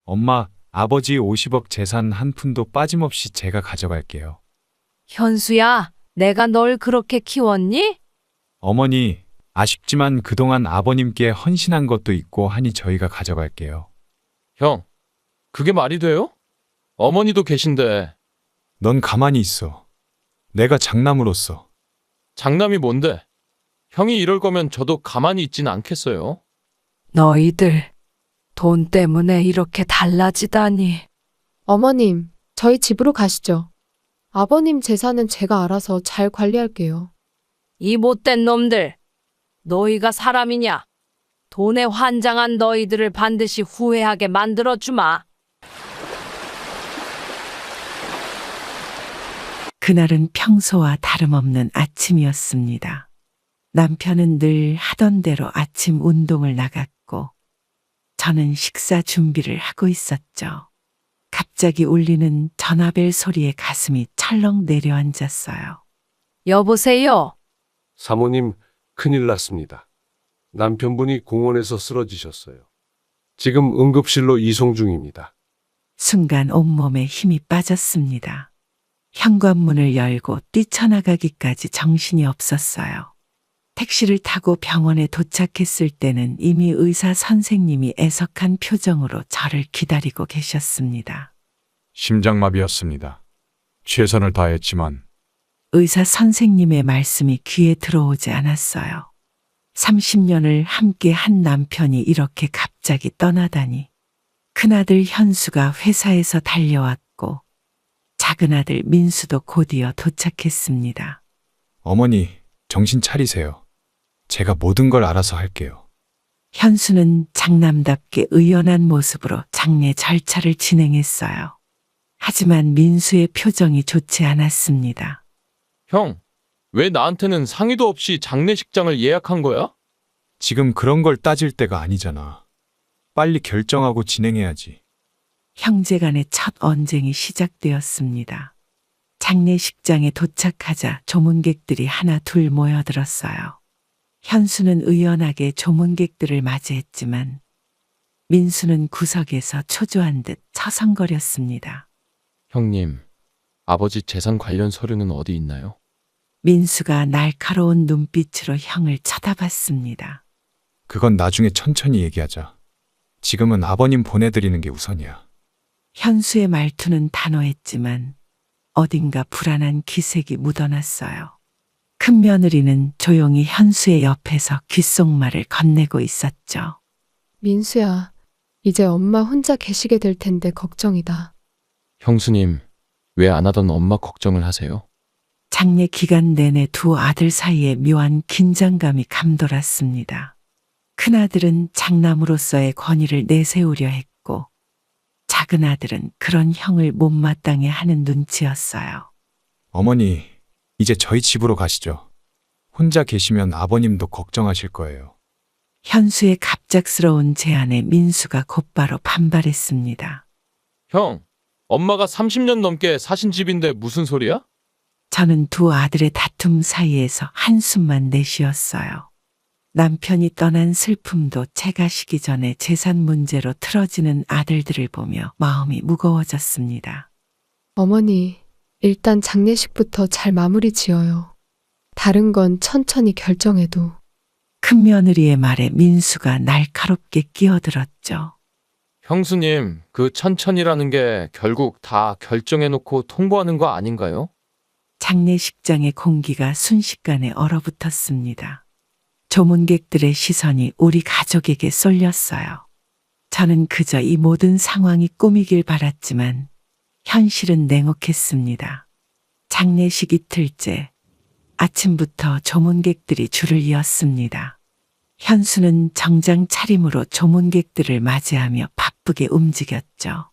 엄마, 아버지 50억 재산 한 푼도 빠짐없이 제가 가져갈게요. 현수야, 내가 널 그렇게 키웠니? 어머니, 아쉽지만 그동안 아버님께 헌신한 것도 있고 하니 저희가 가져갈게요. 형, 그게 말이 돼요? 어머니도 계신데. 넌 가만히 있어. 내가 장남으로서. 장남이 뭔데? 형이 이럴 거면 저도 가만히 있진 않겠어요. 너희들 돈 때문에 이렇게 달라지다니. 어머님, 저희 집으로 가시죠. 아버님 재산은 제가 알아서 잘 관리할게요. 이 못된 놈들, 너희가 사람이냐? 돈에 환장한 너희들을 반드시 후회하게 만들어 주마. 그날은 평소와 다름없는 아침이었습니다. 남편은 늘 하던 대로 아침 운동을 나갔고, 저는 식사 준비를 하고 있었죠. 갑자기 울리는 전화벨 소리에 가슴이 철렁 내려앉았어요. 여보세요? 사모님, 큰일 났습니다. 남편분이 공원에서 쓰러지셨어요. 지금 응급실로 이송 중입니다. 순간 온몸에 힘이 빠졌습니다. 현관문을 열고 뛰쳐나가기까지 정신이 없었어요. 택시를 타고 병원에 도착했을 때는 이미 의사 선생님이 애석한 표정으로 저를 기다리고 계셨습니다. 심장마비였습니다. 최선을 다했지만 의사 선생님의 말씀이 귀에 들어오지 않았어요. 30년을 함께 한 남편이 이렇게 갑자기 떠나다니. 큰아들 현수가 회사에서 달려왔고 작은아들 민수도 곧이어 도착했습니다. 어머니, 정신 차리세요. 제가 모든 걸 알아서 할게요. 현수는 장남답게 의연한 모습으로 장례 절차를 진행했어요. 하지만 민수의 표정이 좋지 않았습니다. 형, 왜 나한테는 상의도 없이 장례식장을 예약한 거야? 지금 그런 걸 따질 때가 아니잖아. 빨리 결정하고 진행해야지. 형제간의 첫 언쟁이 시작되었습니다. 장례식장에 도착하자 조문객들이 하나 둘 모여들었어요. 현수는 의연하게 조문객들을 맞이했지만 민수는 구석에서 초조한 듯 서성거렸습니다. 형님, 아버지 재산 관련 서류는 어디 있나요? 민수가 날카로운 눈빛으로 형을 쳐다봤습니다. 그건 나중에 천천히 얘기하자. 지금은 아버님 보내드리는 게 우선이야. 현수의 말투는 단호했지만 어딘가 불안한 기색이 묻어났어요. 큰 며느리는 조용히 현수의 옆에서 귓속말을 건네고 있었죠. 민수야, 이제 엄마 혼자 계시게 될 텐데 걱정이다. 형수님, 왜 안 하던 엄마 걱정을 하세요? 장례 기간 내내 두 아들 사이에 묘한 긴장감이 감돌았습니다. 큰아들은 장남으로서의 권위를 내세우려 했고 작은아들은 그런 형을 못마땅해 하는 눈치였어요. 어머니, 이제 저희 집으로 가시죠. 혼자 계시면 아버님도 걱정하실 거예요. 현수의 갑작스러운 제안에 민수가 곧바로 반발했습니다. 형, 엄마가 30년 넘게 사신 집인데 무슨 소리야? 저는 두 아들의 다툼 사이에서 한숨만 내쉬었어요. 남편이 떠난 슬픔도 채가 시기 전에 재산 문제로 틀어지는 아들들을 보며 마음이 무거워졌습니다. 어머니, 일단 장례식부터 잘 마무리 지어요. 다른 건 천천히 결정해도. 큰 며느리의 말에 민수가 날카롭게 끼어들었죠. 형수님, 그 천천히라는 게 결국 다 결정해놓고 통보하는 거 아닌가요? 장례식장의 공기가 순식간에 얼어붙었습니다. 조문객들의 시선이 우리 가족에게 쏠렸어요. 저는 그저 이 모든 상황이 꿈이길 바랐지만 현실은 냉혹했습니다. 장례식 이틀째 아침부터 조문객들이 줄을 이었습니다. 현수는 정장 차림으로 조문객들을 맞이하며 바쁘게 움직였죠.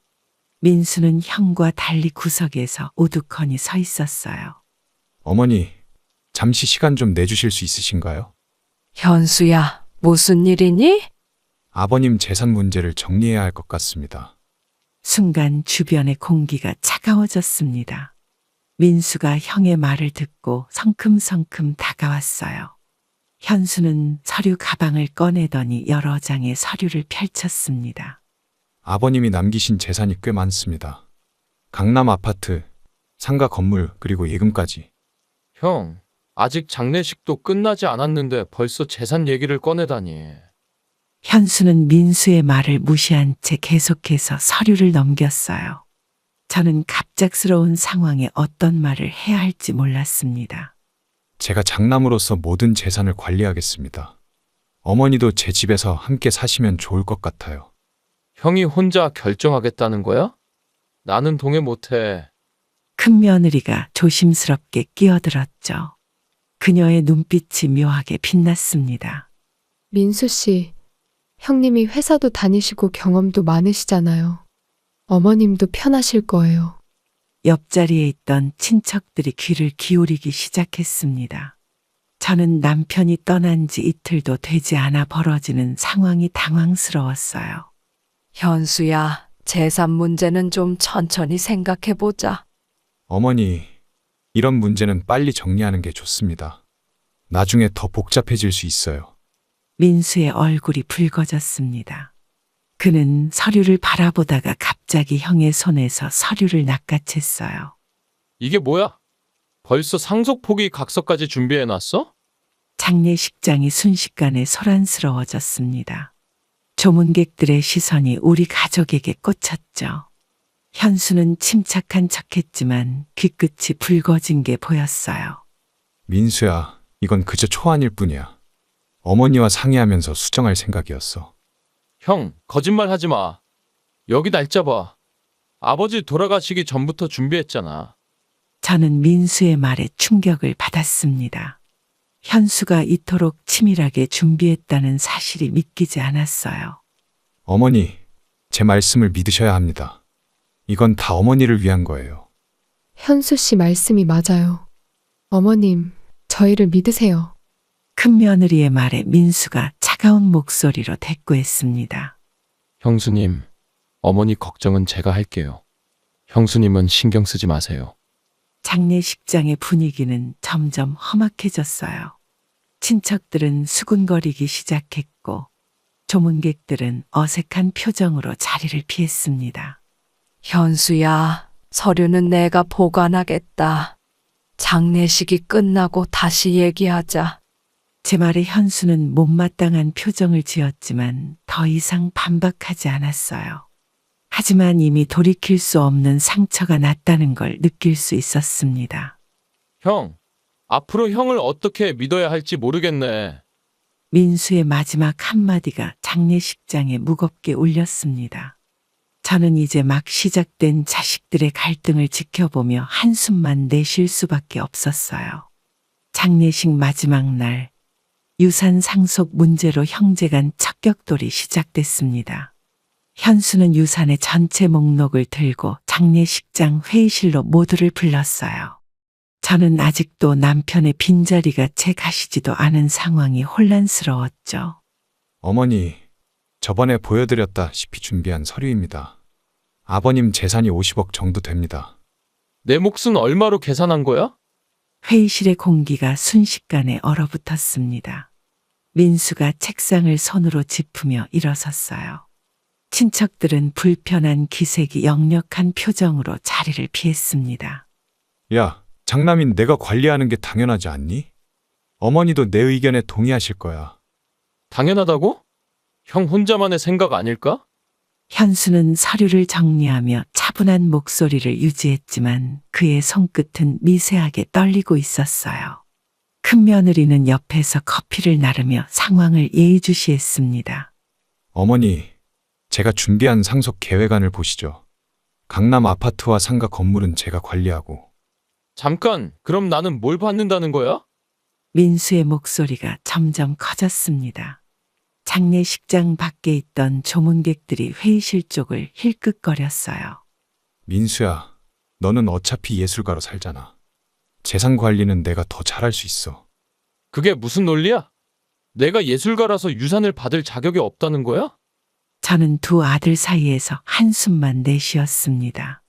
민수는 형과 달리 구석에서 우두커니 서 있었어요. 어머니, 잠시 시간 좀 내주실 수 있으신가요? 현수야, 무슨 일이니? 아버님 재산 문제를 정리해야 할 것 같습니다. 순간 주변의 공기가 차가워졌습니다. 민수가 형의 말을 듣고 성큼성큼 다가왔어요. 현수는 서류 가방을 꺼내더니 여러 장의 서류를 펼쳤습니다. 아버님이 남기신 재산이 꽤 많습니다. 강남 아파트, 상가 건물, 그리고 예금까지. 형, 아직 장례식도 끝나지 않았는데 벌써 재산 얘기를 꺼내다니. 현수는 민수의 말을 무시한 채 계속해서 서류를 넘겼어요. 저는 갑작스러운 상황에 어떤 말을 해야 할지 몰랐습니다. 제가 장남으로서 모든 재산을 관리하겠습니다. 어머니도 제 집에서 함께 사시면 좋을 것 같아요. 형이 혼자 결정하겠다는 거야? 나는 동의 못해. 큰 며느리가 조심스럽게 끼어들었죠. 그녀의 눈빛이 묘하게 빛났습니다. 민수 씨, 형님이 회사도 다니시고 경험도 많으시잖아요. 어머님도 편하실 거예요. 옆자리에 있던 친척들이 귀를 기울이기 시작했습니다. 저는 남편이 떠난 지 이틀도 되지 않아 벌어지는 상황이 당황스러웠어요. 현수야, 재산 문제는 좀 천천히 생각해보자. 어머니, 이런 문제는 빨리 정리하는 게 좋습니다. 나중에 더 복잡해질 수 있어요. 민수의 얼굴이 붉어졌습니다. 그는 서류를 바라보다가 갑자기 형의 손에서 서류를 낚아챘어요. 이게 뭐야? 벌써 상속 포기 각서까지 준비해놨어? 장례식장이 순식간에 소란스러워졌습니다. 조문객들의 시선이 우리 가족에게 꽂혔죠. 현수는 침착한 척했지만 귀끝이 붉어진 게 보였어요. 민수야, 이건 그저 초안일 뿐이야. 어머니와 상의하면서 수정할 생각이었어. 형, 거짓말 하지 마. 여기 날짜 봐. 아버지 돌아가시기 전부터 준비했잖아. 저는 민수의 말에 충격을 받았습니다. 현수가 이토록 치밀하게 준비했다는 사실이 믿기지 않았어요. 어머니, 제 말씀을 믿으셔야 합니다. 이건 다 어머니를 위한 거예요. 현수 씨 말씀이 맞아요. 어머님, 저희를 믿으세요. 큰 며느리의 말에 민수가 차가운 목소리로 대꾸했습니다. 형수님, 어머니 걱정은 제가 할게요. 형수님은 신경 쓰지 마세요. 장례식장의 분위기는 점점 험악해졌어요. 친척들은 수군거리기 시작했고 조문객들은 어색한 표정으로 자리를 피했습니다. 현수야, 서류는 내가 보관하겠다. 장례식이 끝나고 다시 얘기하자. 제 말에 현수는 못마땅한 표정을 지었지만 더 이상 반박하지 않았어요. 하지만 이미 돌이킬 수 없는 상처가 났다는 걸 느낄 수 있었습니다. 형, 앞으로 형을 어떻게 믿어야 할지 모르겠네. 민수의 마지막 한마디가 장례식장에 무겁게 울렸습니다. 저는 이제 막 시작된 자식들의 갈등을 지켜보며 한숨만 내쉴 수밖에 없었어요. 장례식 마지막 날, 유산 상속 문제로 형제 간 척격돌이 시작됐습니다. 현수는 유산의 전체 목록을 들고 장례식장 회의실로 모두를 불렀어요. 저는 아직도 남편의 빈자리가 채 가시지도 않은 상황이 혼란스러웠죠. 어머니, 저번에 보여드렸다시피 준비한 서류입니다. 아버님 재산이 50억 정도 됩니다. 내 몫은 얼마로 계산한 거야? 회의실의 공기가 순식간에 얼어붙었습니다. 민수가 책상을 손으로 짚으며 일어섰어요. 친척들은 불편한 기색이 역력한 표정으로 자리를 피했습니다. 야, 장남인 내가 관리하는 게 당연하지 않니? 어머니도 내 의견에 동의하실 거야. 당연하다고? 형 혼자만의 생각 아닐까? 현수는 서류를 정리하며 차분한 목소리를 유지했지만 그의 손끝은 미세하게 떨리고 있었어요. 큰 며느리는 옆에서 커피를 나르며 상황을 예의주시했습니다. 어머니, 제가 준비한 상속 계획안을 보시죠. 강남 아파트와 상가 건물은 제가 관리하고. 잠깐, 그럼 나는 뭘 받는다는 거야? 민수의 목소리가 점점 커졌습니다. 장례식장 밖에 있던 조문객들이 회의실 쪽을 힐끗거렸어요. 민수야, 너는 어차피 예술가로 살잖아. 재산 관리는 내가 더 잘할 수 있어. 그게 무슨 논리야? 내가 예술가라서 유산을 받을 자격이 없다는 거야? 저는 두 아들 사이에서 한숨만 내쉬었습니다.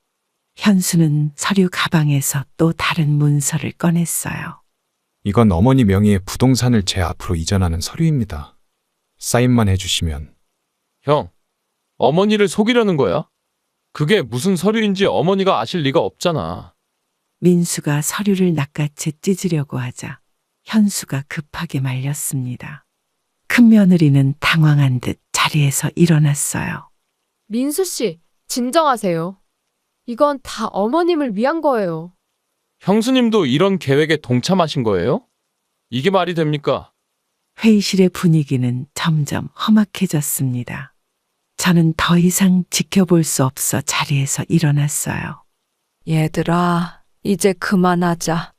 현수는 서류 가방에서 또 다른 문서를 꺼냈어요. 이건 어머니 명의의 부동산을 제 앞으로 이전하는 서류입니다. 사인만 해주시면. 형, 어머니를 속이려는 거야? 그게 무슨 서류인지 어머니가 아실 리가 없잖아. 민수가 서류를 낚아채 찢으려고 하자 현수가 급하게 말렸습니다. 큰 며느리는 당황한 듯 자리에서 일어났어요. 민수 씨, 진정하세요. 이건 다 어머님을 위한 거예요. 형수님도 이런 계획에 동참하신 거예요? 이게 말이 됩니까? 회의실의 분위기는 점점 험악해졌습니다. 저는 더 이상 지켜볼 수 없어 자리에서 일어났어요. 얘들아, 이제 그만하자.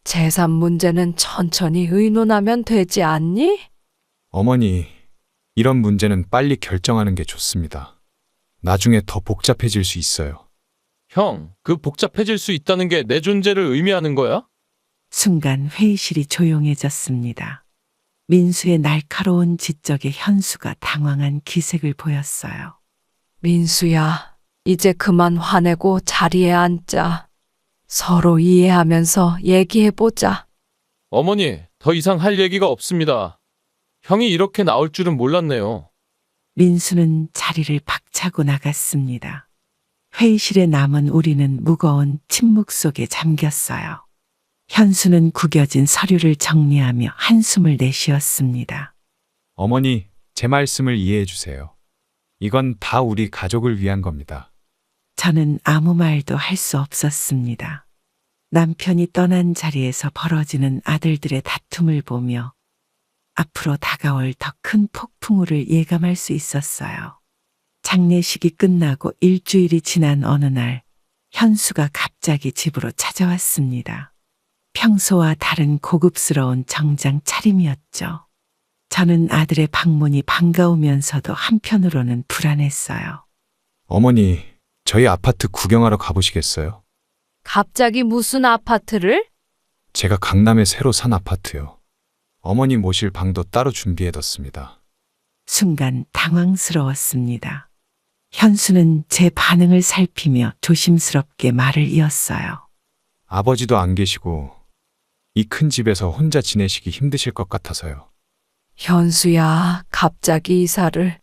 재산 문제는 천천히 의논하면 되지 않니? 어머니, 이런 문제는 빨리 결정하는 게 좋습니다. 나중에 더 복잡해질 수 있어요. 형, 그 복잡해질 수 있다는 게 내 존재를 의미하는 거야? 순간 회의실이 조용해졌습니다. 민수의 날카로운 지적에 현수가 당황한 기색을 보였어요. 민수야, 이제 그만 화내고 자리에 앉자. 서로 이해하면서 얘기해보자. 어머니, 더 이상 할 얘기가 없습니다. 형이 이렇게 나올 줄은 몰랐네요. 민수는 자리를 박차고 나갔습니다. 회의실에 남은 우리는 무거운 침묵 속에 잠겼어요. 현수는 구겨진 서류를 정리하며 한숨을 내쉬었습니다. 어머니, 제 말씀을 이해해 주세요. 이건 다 우리 가족을 위한 겁니다. 저는 아무 말도 할 수 없었습니다. 남편이 떠난 자리에서 벌어지는 아들들의 다툼을 보며 앞으로 다가올 더 큰 폭풍우를 예감할 수 있었어요. 장례식이 끝나고 일주일이 지난 어느 날, 현수가 갑자기 집으로 찾아왔습니다. 평소와 다른 고급스러운 정장 차림이었죠. 저는 아들의 방문이 반가우면서도 한편으로는 불안했어요. 어머니, 저희 아파트 구경하러 가보시겠어요? 갑자기 무슨 아파트를? 제가 강남에 새로 산 아파트요. 어머니 모실 방도 따로 준비해뒀습니다. 순간 당황스러웠습니다. 현수는 제 반응을 살피며 조심스럽게 말을 이었어요. 아버지도 안 계시고 이 큰 집에서 혼자 지내시기 힘드실 것 같아서요. 현수야, 갑자기 이사를.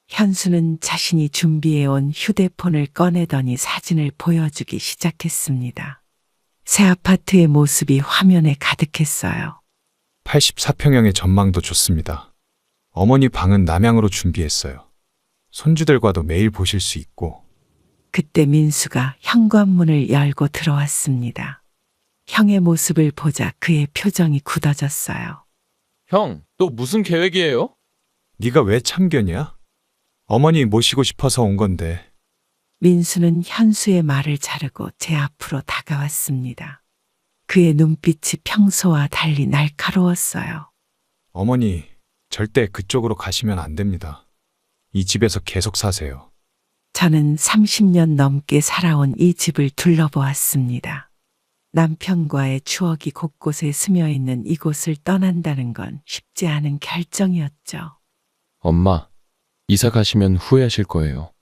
현수는 자신이 준비해온 휴대폰을 꺼내더니 사진을 보여주기 시작했습니다. 새 아파트의 모습이 화면에 가득했어요. 84평형의 전망도 좋습니다. 어머니 방은 남향으로 준비했어요. 손주들과도 매일 보실 수 있고. 그때 민수가 현관문을 열고 들어왔습니다. 형의 모습을 보자 그의 표정이 굳어졌어요. 형, 또 무슨 계획이에요? 네가 왜 참견이야? 어머니 모시고 싶어서 온 건데. 민수는 현수의 말을 자르고 제 앞으로 다가왔습니다. 그의 눈빛이 평소와 달리 날카로웠어요. 어머니, 절대 그쪽으로 가시면 안 됩니다. 이 집에서 계속 사세요. 저는 30년 넘게 살아온 이 집을 둘러보았습니다. 남편과의 추억이 곳곳에 스며 있는 이곳을 떠난다는 건 쉽지 않은 결정이었죠. 엄마, 이사 가시면 후회하실 거예요.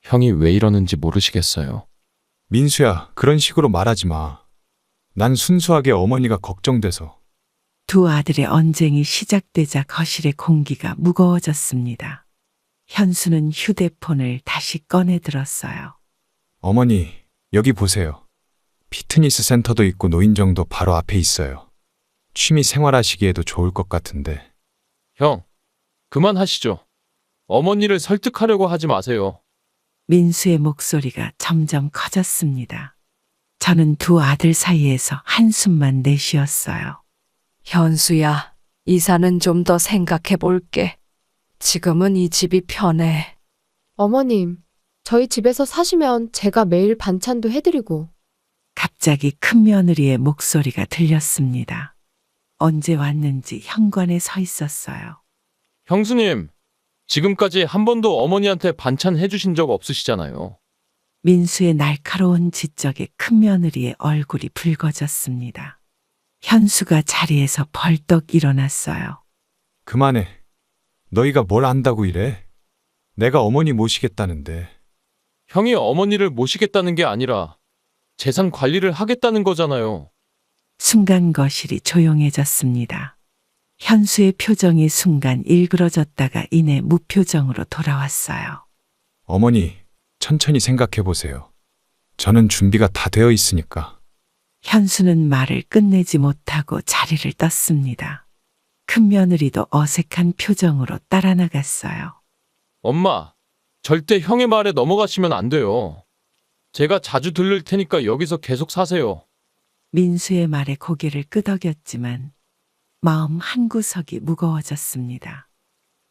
형이 왜 이러는지 모르시겠어요. 민수야, 그런 식으로 말하지 마. 난 순수하게 어머니가 걱정돼서. 두 아들의 언쟁이 시작되자 거실의 공기가 무거워졌습니다. 현수는 휴대폰을 다시 꺼내 들었어요. 어머니, 여기 보세요. 피트니스 센터도 있고 노인정도 바로 앞에 있어요. 취미 생활하시기에도 좋을 것 같은데. 형, 그만하시죠. 어머니를 설득하려고 하지 마세요. 민수의 목소리가 점점 커졌습니다. 저는 두 아들 사이에서 한숨만 내쉬었어요. 현수야, 이사는 좀 더 생각해 볼게. 지금은 이 집이 편해. 어머님, 저희 집에서 사시면 제가 매일 반찬도 해드리고. 갑자기 큰 며느리의 목소리가 들렸습니다. 언제 왔는지 현관에 서 있었어요. 형수님, 지금까지 한 번도 어머니한테 반찬 해주신 적 없으시잖아요. 민수의 날카로운 지적에 큰 며느리의 얼굴이 붉어졌습니다. 현수가 자리에서 벌떡 일어났어요. 그만해. 너희가 뭘 안다고 이래? 내가 어머니 모시겠다는데. 형이 어머니를 모시겠다는 게 아니라 재산 관리를 하겠다는 거잖아요. 순간 거실이 조용해졌습니다. 현수의 표정이 순간 일그러졌다가 이내 무표정으로 돌아왔어요. 어머니, 천천히 생각해 보세요. 저는 준비가 다 되어 있으니까. 현수는 말을 끝내지 못하고 자리를 떴습니다. 큰 며느리도 어색한 표정으로 따라 나갔어요. 엄마, 절대 형의 말에 넘어가시면 안 돼요. 제가 자주 들를 테니까 여기서 계속 사세요. 민수의 말에 고개를 끄덕였지만 마음 한구석이 무거워졌습니다.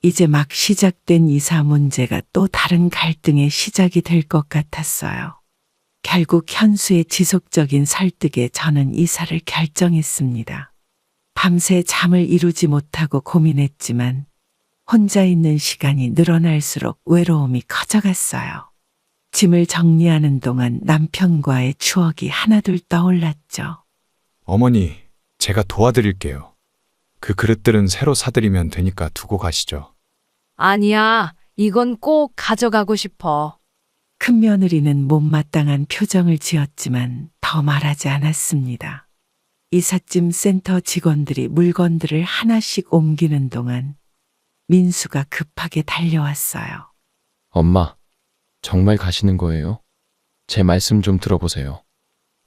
이제 막 시작된 이사 문제가 또 다른 갈등의 시작이 될 것 같았어요. 결국 현수의 지속적인 설득에 저는 이사를 결정했습니다. 밤새 잠을 이루지 못하고 고민했지만 혼자 있는 시간이 늘어날수록 외로움이 커져갔어요. 짐을 정리하는 동안 남편과의 추억이 하나둘 떠올랐죠. 어머니, 제가 도와드릴게요. 그 그릇들은 새로 사드리면 되니까 두고 가시죠. 아니야, 이건 꼭 가져가고 싶어. 큰 며느리는 못마땅한 표정을 지었지만 더 말하지 않았습니다. 이삿짐 센터 직원들이 물건들을 하나씩 옮기는 동안 민수가 급하게 달려왔어요. 엄마, 정말 가시는 거예요? 제 말씀 좀 들어보세요.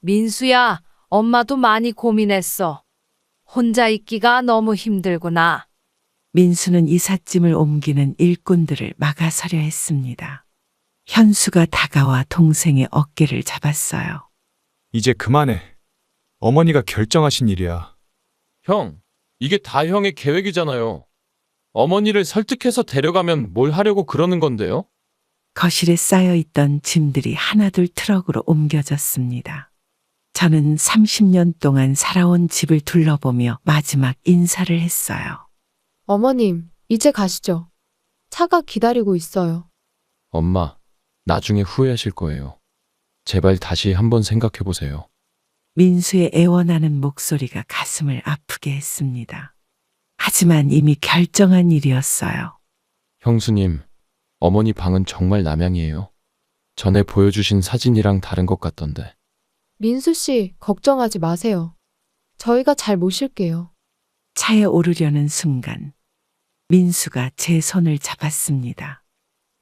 민수야, 엄마도 많이 고민했어. 혼자 있기가 너무 힘들구나. 민수는 이삿짐을 옮기는 일꾼들을 막아서려 했습니다. 현수가 다가와 동생의 어깨를 잡았어요. 이제 그만해. 어머니가 결정하신 일이야. 형, 이게 다 형의 계획이잖아요. 어머니를 설득해서 데려가면 뭘 하려고 그러는 건데요? 거실에 쌓여있던 짐들이 하나둘 트럭으로 옮겨졌습니다. 저는 30년 동안 살아온 집을 둘러보며 마지막 인사를 했어요. 어머님, 이제 가시죠. 차가 기다리고 있어요. 엄마, 나중에 후회하실 거예요. 제발 다시 한번 생각해 보세요. 민수의 애원하는 목소리가 가슴을 아프게 했습니다. 하지만 이미 결정한 일이었어요. 형수님, 어머니 방은 정말 남양이에요. 전에 보여주신 사진이랑 다른 것 같던데. 민수 씨, 걱정하지 마세요. 저희가 잘 모실게요. 차에 오르려는 순간 민수가 제 손을 잡았습니다.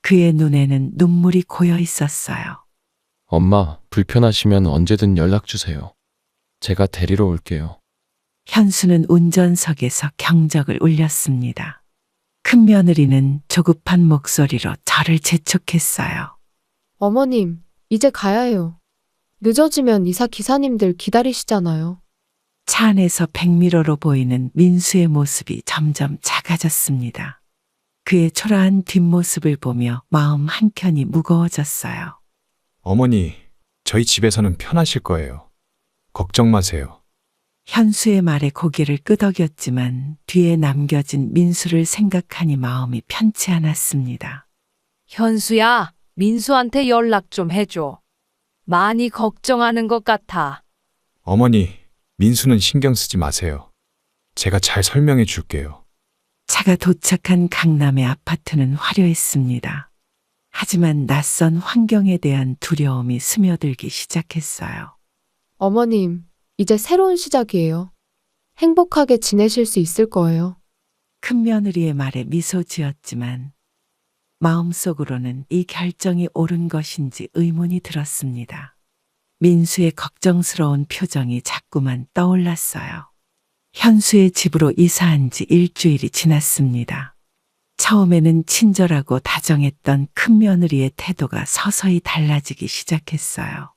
그의 눈에는 눈물이 고여 있었어요. 엄마, 불편하시면 언제든 연락 주세요. 제가 데리러 올게요. 현수는 운전석에서 경적을 울렸습니다. 큰 며느리는 조급한 목소리로 저를 재촉했어요. 어머님, 이제 가야 해요. 늦어지면 이사 기사님들 기다리시잖아요. 차 안에서 백미러로 보이는 민수의 모습이 점점 작아졌습니다. 그의 초라한 뒷모습을 보며 마음 한켠이 무거워졌어요. 어머니, 저희 집에서는 편하실 거예요. 걱정 마세요. 현수의 말에 고개를 끄덕였지만 뒤에 남겨진 민수를 생각하니 마음이 편치 않았습니다. 현수야, 민수한테 연락 좀 해줘. 많이 걱정하는 것 같아. 어머니, 민수는 신경 쓰지 마세요. 제가 잘 설명해 줄게요. 차가 도착한 강남의 아파트는 화려했습니다. 하지만 낯선 환경에 대한 두려움이 스며들기 시작했어요. 어머님, 이제 새로운 시작이에요. 행복하게 지내실 수 있을 거예요. 큰 며느리의 말에 미소 지었지만 마음속으로는 이 결정이 옳은 것인지 의문이 들었습니다. 민수의 걱정스러운 표정이 자꾸만 떠올랐어요. 현수의 집으로 이사한 지 일주일이 지났습니다. 처음에는 친절하고 다정했던 큰 며느리의 태도가 서서히 달라지기 시작했어요.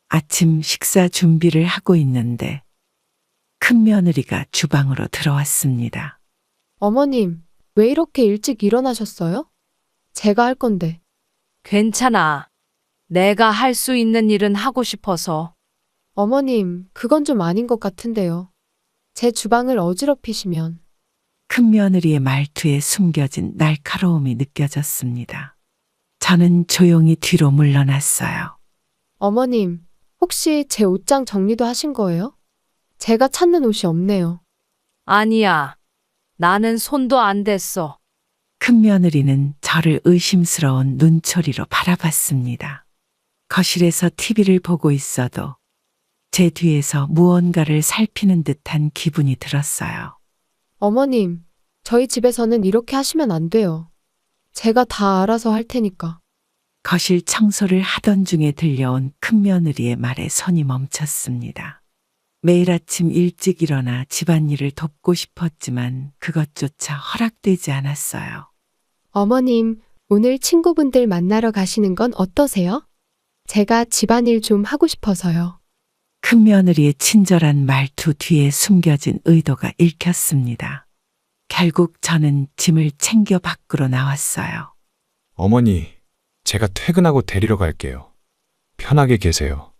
아침 식사 준비를 하고 있는데 큰 며느리가 주방으로 들어왔습니다. 어머님, 왜 이렇게 일찍 일어나셨어요? 제가 할 건데. 괜찮아. 내가 할 수 있는 일은 하고 싶어서. 어머님, 그건 좀 아닌 것 같은데요. 제 주방을 어지럽히시면. 큰 며느리의 말투에 숨겨진 날카로움이 느껴졌습니다. 저는 조용히 뒤로 물러났어요. 어머님, 혹시 제 옷장 정리도 하신 거예요? 제가 찾는 옷이 없네요. 아니야. 나는 손도 안 댔어. 큰 며느리는 저를 의심스러운 눈초리로 바라봤습니다. 거실에서 TV를 보고 있어도 제 뒤에서 무언가를 살피는 듯한 기분이 들었어요. 어머님, 저희 집에서는 이렇게 하시면 안 돼요. 제가 다 알아서 할 테니까. 거실 청소를 하던 중에 들려온 큰며느리의 말에 손이 멈췄습니다. 매일 아침 일찍 일어나 집안일을 돕고 싶었지만 그것조차 허락되지 않았어요. 어머님, 오늘 친구분들 만나러 가시는 건 어떠세요? 제가 집안일 좀 하고 싶어서요. 큰며느리의 친절한 말투 뒤에 숨겨진 의도가 읽혔습니다. 결국 저는 짐을 챙겨 밖으로 나왔어요. 어머니, 제가 퇴근하고 데리러 갈게요. 편하게 계세요.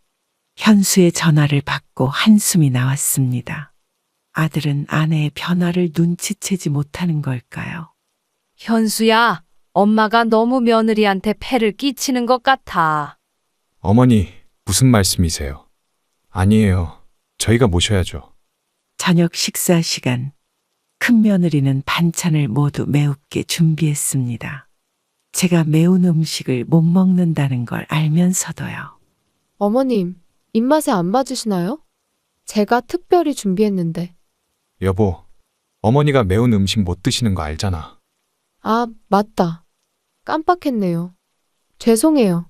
현수의 전화를 받고 한숨이 나왔습니다. 아들은 아내의 변화를 눈치채지 못하는 걸까요? 현수야, 엄마가 너무 며느리한테 폐를 끼치는 것 같아. 어머니, 무슨 말씀이세요? 아니에요. 저희가 모셔야죠. 저녁 식사 시간, 큰며느리는 반찬을 모두 매웁게 준비했습니다. 제가 매운 음식을 못 먹는다는 걸 알면서도요. 어머님, 입맛에 안 맞으시나요? 제가 특별히 준비했는데. 여보, 어머니가 매운 음식 못 드시는 거 알잖아. 아, 맞다. 깜빡했네요. 죄송해요.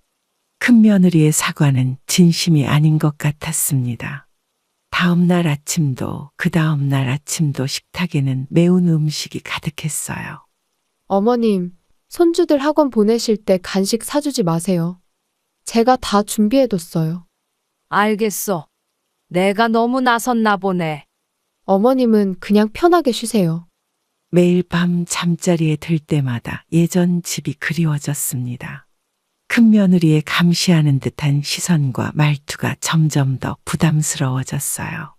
큰며느리의 사과는 진심이 아닌 것 같았습니다. 다음 날 아침도 그 다음 날 아침도 식탁에는 매운 음식이 가득했어요. 어머님, 손주들 학원 보내실 때 간식 사주지 마세요. 제가 다 준비해뒀어요. 알겠어. 내가 너무 나섰나 보네. 어머님은 그냥 편하게 쉬세요. 매일 밤 잠자리에 들 때마다 예전 집이 그리워졌습니다. 큰며느리의 감시하는 듯한 시선과 말투가 점점 더 부담스러워졌어요.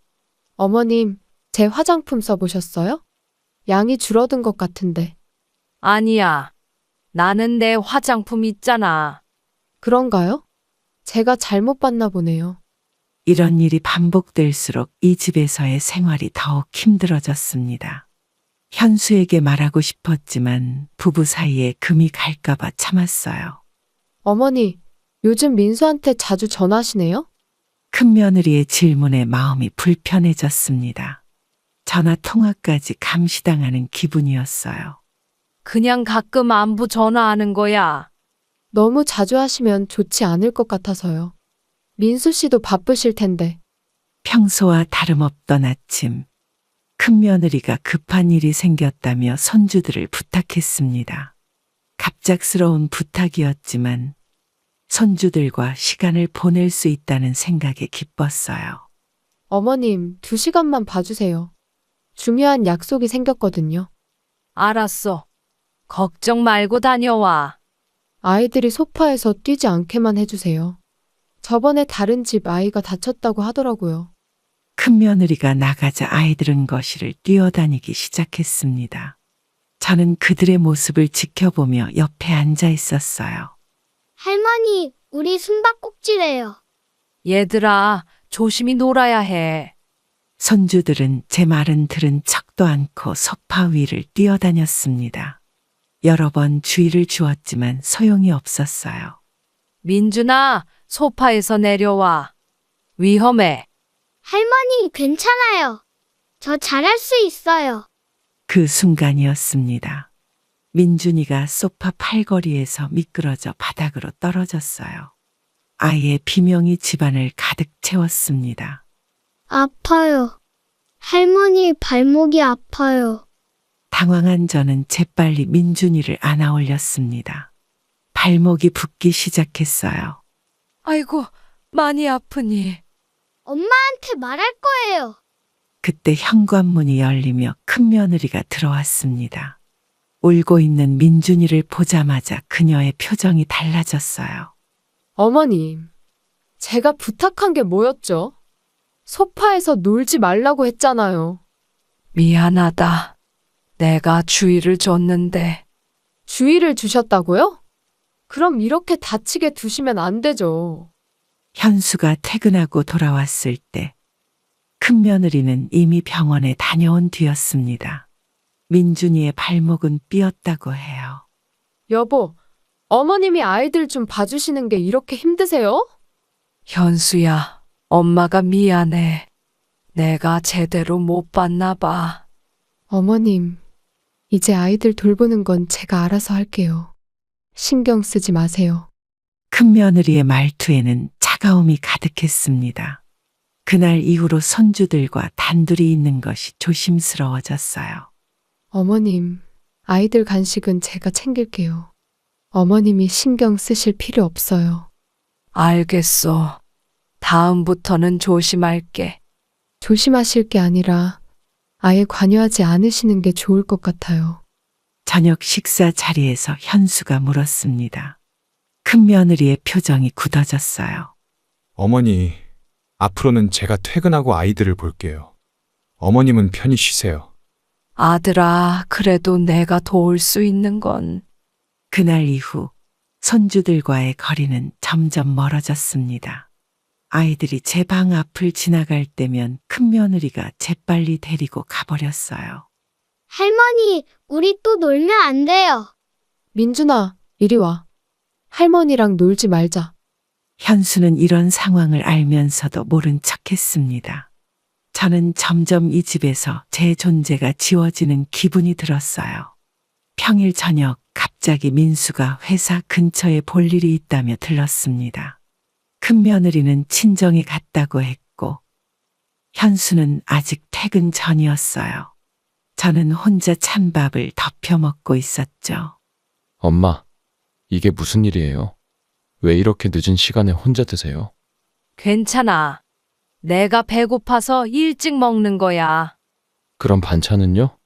어머님, 제 화장품 써보셨어요? 양이 줄어든 것 같은데. 아니야. 나는 내 화장품 있잖아. 그런가요? 제가 잘못 봤나 보네요. 이런 일이 반복될수록 이 집에서의 생활이 더욱 힘들어졌습니다. 현수에게 말하고 싶었지만 부부 사이에 금이 갈까봐 참았어요. 어머니, 요즘 민수한테 자주 전화하시네요? 큰며느리의 질문에 마음이 불편해졌습니다. 전화 통화까지 감시당하는 기분이었어요. 그냥 가끔 안부 전화하는 거야. 너무 자주 하시면 좋지 않을 것 같아서요. 민수 씨도 바쁘실 텐데. 평소와 다름없던 아침, 큰며느리가 급한 일이 생겼다며 손주들을 부탁했습니다. 갑작스러운 부탁이었지만 손주들과 시간을 보낼 수 있다는 생각에 기뻤어요. 어머님, 2시간만 봐주세요. 중요한 약속이 생겼거든요. 알았어. 걱정 말고 다녀와. 아이들이 소파에서 뛰지 않게만 해주세요. 저번에 다른 집 아이가 다쳤다고 하더라고요. 큰며느리가 나가자 아이들은 거실을 뛰어다니기 시작했습니다. 저는 그들의 모습을 지켜보며 옆에 앉아 있었어요. 할머니, 우리 숨바꼭질해요. 얘들아, 조심히 놀아야 해. 손주들은 제 말은 들은 척도 않고 소파 위를 뛰어다녔습니다. 여러 번 주의를 주었지만 소용이 없었어요. 민준아, 소파에서 내려와. 위험해. 할머니, 괜찮아요. 저 잘할 수 있어요. 그 순간이었습니다. 민준이가 소파 팔걸이에서 미끄러져 바닥으로 떨어졌어요. 아이의 비명이 집안을 가득 채웠습니다. 아파요. 할머니, 발목이 아파요. 당황한 저는 재빨리 민준이를 안아 올렸습니다. 발목이 붓기 시작했어요. 아이고, 많이 아프니. 엄마한테 말할 거예요. 그때 현관문이 열리며 큰며느리가 들어왔습니다. 울고 있는 민준이를 보자마자 그녀의 표정이 달라졌어요. 어머님, 제가 부탁한 게 뭐였죠? 소파에서 놀지 말라고 했잖아요. 미안하다. 내가 주의를 줬는데. 주의를 주셨다고요? 그럼 이렇게 다치게 두시면 안 되죠. 현수가 퇴근하고 돌아왔을 때 큰며느리는 이미 병원에 다녀온 뒤였습니다. 민준이의 발목은 삐었다고 해요. 여보, 어머님이 아이들 좀 봐주시는 게 이렇게 힘드세요? 현수야, 엄마가 미안해. 내가 제대로 못 봤나 봐. 어머님, 이제 아이들 돌보는 건 제가 알아서 할게요. 신경 쓰지 마세요. 큰며느리의 말투에는 차가움이 가득했습니다. 그날 이후로 손주들과 단둘이 있는 것이 조심스러워졌어요. 어머님, 아이들 간식은 제가 챙길게요. 어머님이 신경 쓰실 필요 없어요. 알겠어. 다음부터는 조심할게. 조심하실 게 아니라 아예 관여하지 않으시는 게 좋을 것 같아요. 저녁 식사 자리에서 현수가 물었습니다. 큰며느리의 표정이 굳어졌어요. 어머니, 앞으로는 제가 퇴근하고 아이들을 볼게요. 어머님은 편히 쉬세요. 아들아, 그래도 내가 도울 수 있는 건 그날 이후 손주들과의 거리는 점점 멀어졌습니다. 아이들이 제 방 앞을 지나갈 때면 큰며느리가 재빨리 데리고 가버렸어요. 할머니, 우리 또 놀면 안 돼요. 민준아, 이리 와. 할머니랑 놀지 말자. 현수는 이런 상황을 알면서도 모른 척했습니다. 저는 점점 이 집에서 제 존재가 지워지는 기분이 들었어요. 평일 저녁 갑자기 민수가 회사 근처에 볼 일이 있다며 들렀습니다. 큰며느리는 친정에 갔다고 했고 현수는 아직 퇴근 전이었어요. 저는 혼자 찬밥을 덮여 먹고 있었죠. 엄마, 이게 무슨 일이에요? 왜 이렇게 늦은 시간에 혼자 드세요? 괜찮아. 내가 배고파서 일찍 먹는 거야. 그럼 반찬은요?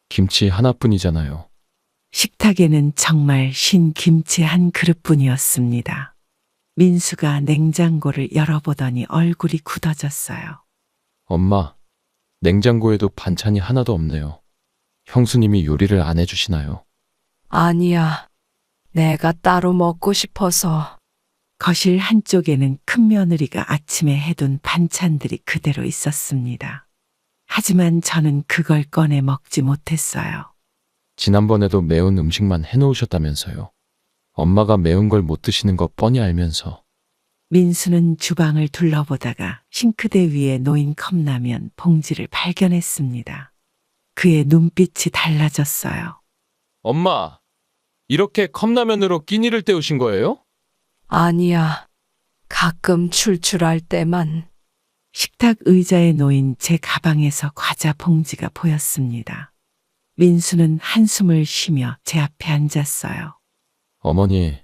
김치 하나뿐이잖아요. 식탁에는 정말 신 김치 한 그릇뿐이었습니다. 민수가 냉장고를 열어보더니 얼굴이 굳어졌어요. 엄마, 냉장고에도 반찬이 하나도 없네요. 형수님이 요리를 안 해주시나요? 아니야. 내가 따로 먹고 싶어서. 거실 한쪽에는 큰며느리가 아침에 해둔 반찬들이 그대로 있었습니다. 하지만 저는 그걸 꺼내 먹지 못했어요. 지난번에도 매운 음식만 해놓으셨다면서요. 엄마가 매운 걸 못 드시는 거 뻔히 알면서. 민수는 주방을 둘러보다가 싱크대 위에 놓인 컵라면 봉지를 발견했습니다. 그의 눈빛이 달라졌어요. 엄마, 이렇게 컵라면으로 끼니를 때우신 거예요? 아니야. 가끔 출출할 때만. 식탁 의자에 놓인 제 가방에서 과자 봉지가 보였습니다. 민수는 한숨을 쉬며 제 앞에 앉았어요. 어머니,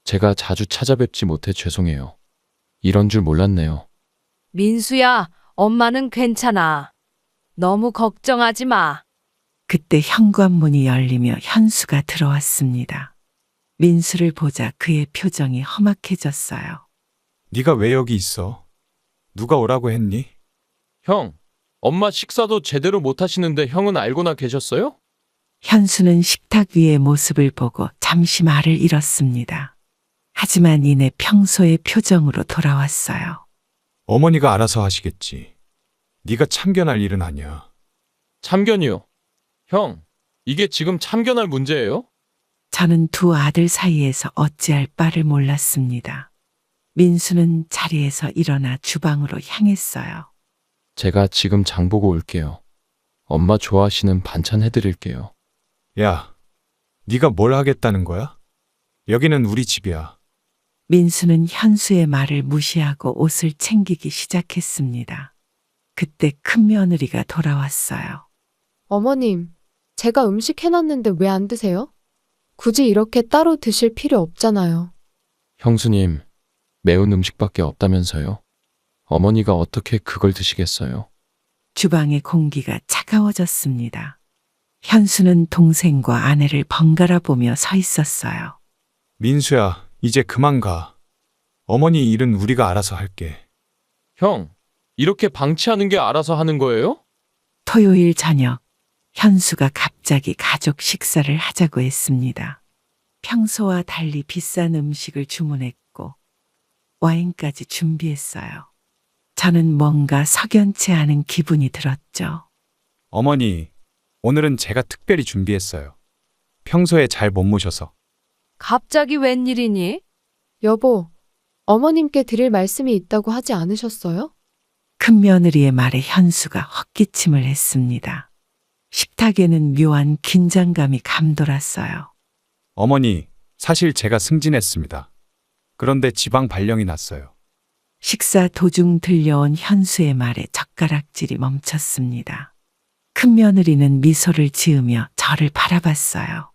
제가 자주 찾아뵙지 못해 죄송해요. 이런 줄 몰랐네요. 민수야, 엄마는 괜찮아. 너무 걱정하지 마. 그때 현관문이 열리며 현수가 들어왔습니다. 민수를 보자 그의 표정이 험악해졌어요. 네가 왜 여기 있어? 누가 오라고 했니? 형, 엄마 식사도 제대로 못 하시는데 형은 알고나 계셨어요? 현수는 식탁 위의 모습을 보고 잠시 말을 잃었습니다. 하지만 이내 평소의 표정으로 돌아왔어요. 어머니가 알아서 하시겠지. 네가 참견할 일은 아니야. 참견이요. 형, 이게 지금 참견할 문제예요? 저는 두 아들 사이에서 어찌할 바를 몰랐습니다. 민수는 자리에서 일어나 주방으로 향했어요. 제가 지금 장 보고 올게요. 엄마 좋아하시는 반찬 해드릴게요. 야, 네가 뭘 하겠다는 거야? 여기는 우리 집이야. 민수는 현수의 말을 무시하고 옷을 챙기기 시작했습니다. 그때 큰며느리가 돌아왔어요. 어머님, 제가 음식 해놨는데 왜 안 드세요? 굳이 이렇게 따로 드실 필요 없잖아요. 형수님, 매운 음식밖에 없다면서요? 어머니가 어떻게 그걸 드시겠어요? 주방의 공기가 차가워졌습니다. 현수는 동생과 아내를 번갈아 보며 서 있었어요. 민수야, 이제 그만 가. 어머니 일은 우리가 알아서 할게. 형, 이렇게 방치하는 게 알아서 하는 거예요? 토요일 저녁, 현수가 갑자기 가족 식사를 하자고 했습니다. 평소와 달리 비싼 음식을 주문했고 와인까지 준비했어요. 저는 뭔가 석연치 않은 기분이 들었죠. 어머니, 오늘은 제가 특별히 준비했어요. 평소에 잘 못 모셔서. 갑자기 웬일이니? 여보, 어머님께 드릴 말씀이 있다고 하지 않으셨어요? 큰며느리의 말에 현수가 헛기침을 했습니다. 식탁에는 묘한 긴장감이 감돌았어요. 어머니, 사실 제가 승진했습니다. 그런데 지방 발령이 났어요. 식사 도중 들려온 현수의 말에 젓가락질이 멈췄습니다. 큰며느리는 미소를 지으며 저를 바라봤어요.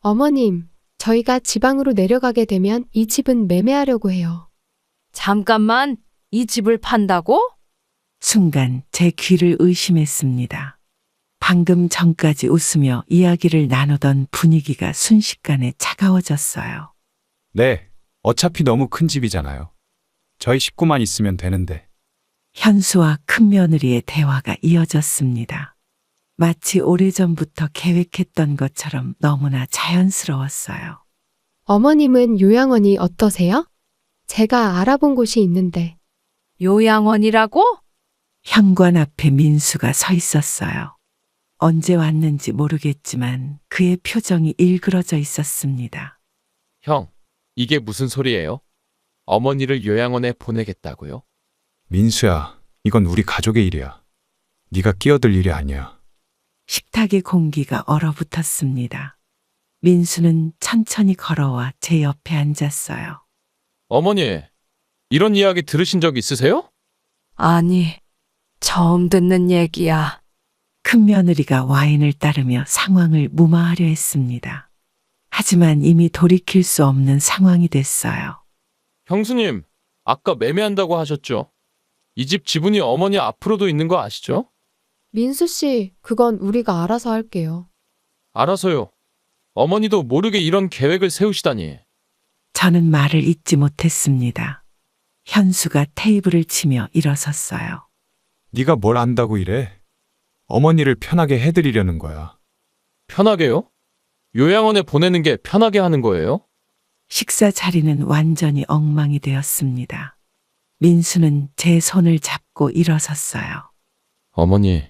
어머님, 저희가 지방으로 내려가게 되면 이 집은 매매하려고 해요. 잠깐만, 이 집을 판다고? 순간 제 귀를 의심했습니다. 방금 전까지 웃으며 이야기를 나누던 분위기가 순식간에 차가워졌어요. 네, 어차피 너무 큰 집이잖아요. 저희 식구만 있으면 되는데. 현수와 큰며느리의 대화가 이어졌습니다. 마치 오래전부터 계획했던 것처럼 너무나 자연스러웠어요. 어머님은 요양원이 어떠세요? 제가 알아본 곳이 있는데. 요양원이라고? 현관 앞에 민수가 서 있었어요. 언제 왔는지 모르겠지만 그의 표정이 일그러져 있었습니다. 형, 이게 무슨 소리예요? 어머니를 요양원에 보내겠다고요? 민수야, 이건 우리 가족의 일이야. 네가 끼어들 일이 아니야. 식탁의 공기가 얼어붙었습니다. 민수는 천천히 걸어와 제 옆에 앉았어요. 어머니, 이런 이야기 들으신 적 있으세요? 아니, 처음 듣는 얘기야. 큰며느리가 와인을 따르며 상황을 무마하려 했습니다. 하지만 이미 돌이킬 수 없는 상황이 됐어요. 형수님, 아까 매매한다고 하셨죠? 이 집 지분이 어머니 앞으로도 있는 거 아시죠? 민수 씨, 그건 우리가 알아서 할게요. 알아서요. 어머니도 모르게 이런 계획을 세우시다니. 저는 말을 잇지 못했습니다. 현수가 테이블을 치며 일어섰어요. 네가 뭘 안다고 이래? 어머니를 편하게 해드리려는 거야. 편하게요? 요양원에 보내는 게 편하게 하는 거예요? 식사 자리는 완전히 엉망이 되었습니다. 민수는 제 손을 잡고 일어섰어요. 어머니,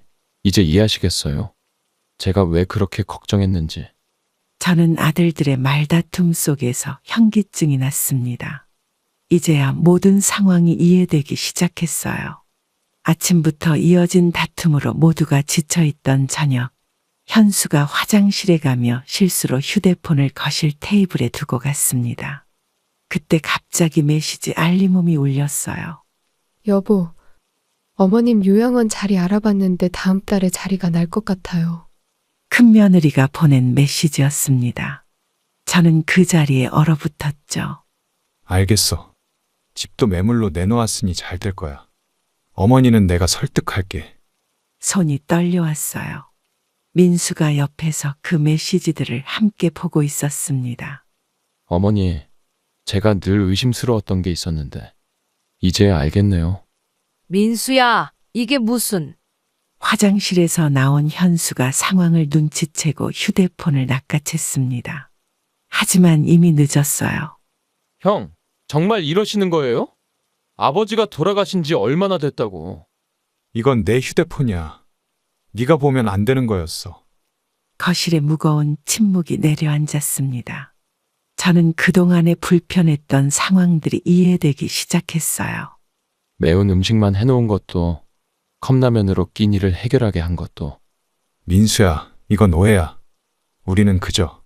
이제 이해하시겠어요? 제가 왜 그렇게 걱정했는지. 저는 아들들의 말다툼 속에서 현기증이 났습니다. 이제야 모든 상황이 이해되기 시작했어요. 아침부터 이어진 다툼으로 모두가 지쳐있던 저녁, 현수가 화장실에 가며 실수로 휴대폰을 거실 테이블에 두고 갔습니다. 그때 갑자기 메시지 알림음이 울렸어요. 여보, 어머님 요양원 자리 알아봤는데 다음 달에 자리가 날 것 같아요. 큰며느리가 보낸 메시지였습니다. 저는 그 자리에 얼어붙었죠. 알겠어. 집도 매물로 내놓았으니 잘 될 거야. 어머니는 내가 설득할게. 손이 떨려왔어요. 민수가 옆에서 그 메시지들을 함께 보고 있었습니다. 어머니, 제가 늘 의심스러웠던 게 있었는데, 이제야 알겠네요. 민수야, 이게 무슨... 화장실에서 나온 현수가 상황을 눈치채고 휴대폰을 낚아챘습니다. 하지만 이미 늦었어요. 형, 정말 이러시는 거예요? 아버지가 돌아가신 지 얼마나 됐다고. 이건 내 휴대폰이야. 네가 보면 안 되는 거였어. 거실에 무거운 침묵이 내려앉았습니다. 저는 그동안에 불편했던 상황들이 이해되기 시작했어요. 매운 음식만 해놓은 것도, 컵라면으로 끼니를 해결하게 한 것도. 민수야, 이건 오해야. 우리는 그저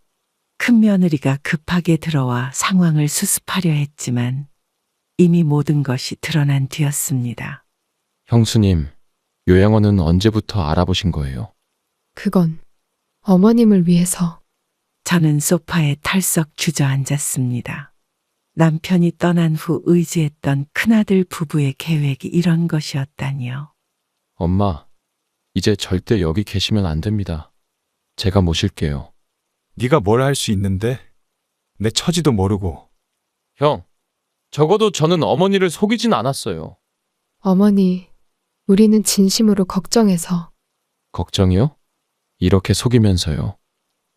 큰며느리가 급하게 들어와 상황을 수습하려 했지만 이미 모든 것이 드러난 뒤였습니다. 형수님, 요양원은 언제부터 알아보신 거예요? 그건 어머님을 위해서. 저는 소파에 털썩 주저앉았습니다. 남편이 떠난 후 의지했던 큰아들 부부의 계획이 이런 것이었다니요. 엄마, 이제 절대 여기 계시면 안 됩니다. 제가 모실게요. 네가 뭘 할 수 있는데? 내 처지도 모르고. 형, 적어도 저는 어머니를 속이진 않았어요. 어머니, 우리는 진심으로 걱정해서. 걱정이요? 이렇게 속이면서요.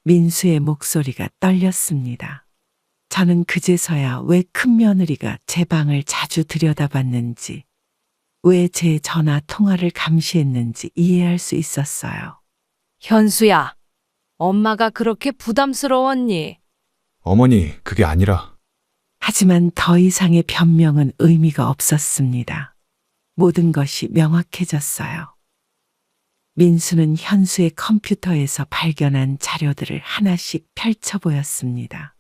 민수의 목소리가 떨렸습니다. 저는 그제서야 왜 큰며느리가 제 방을 자주 들여다봤는지, 왜 제 전화 통화를 감시했는지 이해할 수 있었어요. 현수야, 엄마가 그렇게 부담스러웠니? 어머니, 그게 아니라. 하지만 더 이상의 변명은 의미가 없었습니다. 모든 것이 명확해졌어요. 민수는 현수의 컴퓨터에서 발견한 자료들을 하나씩 펼쳐 보였습니다.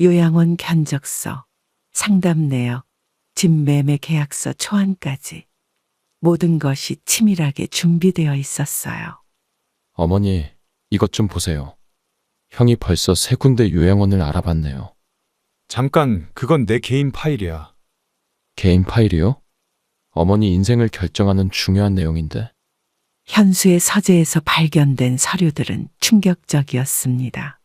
요양원 견적서, 상담 내역, 집 매매 계약서 초안까지 모든 것이 치밀하게 준비되어 있었어요. 어머니, 이것 좀 보세요. 형이 벌써 3군데 요양원을 알아봤네요. 잠깐, 그건 내 개인 파일이야. 개인 파일이요? 어머니 인생을 결정하는 중요한 내용인데. 현수의 서재에서 발견된 서류들은 충격적이었습니다.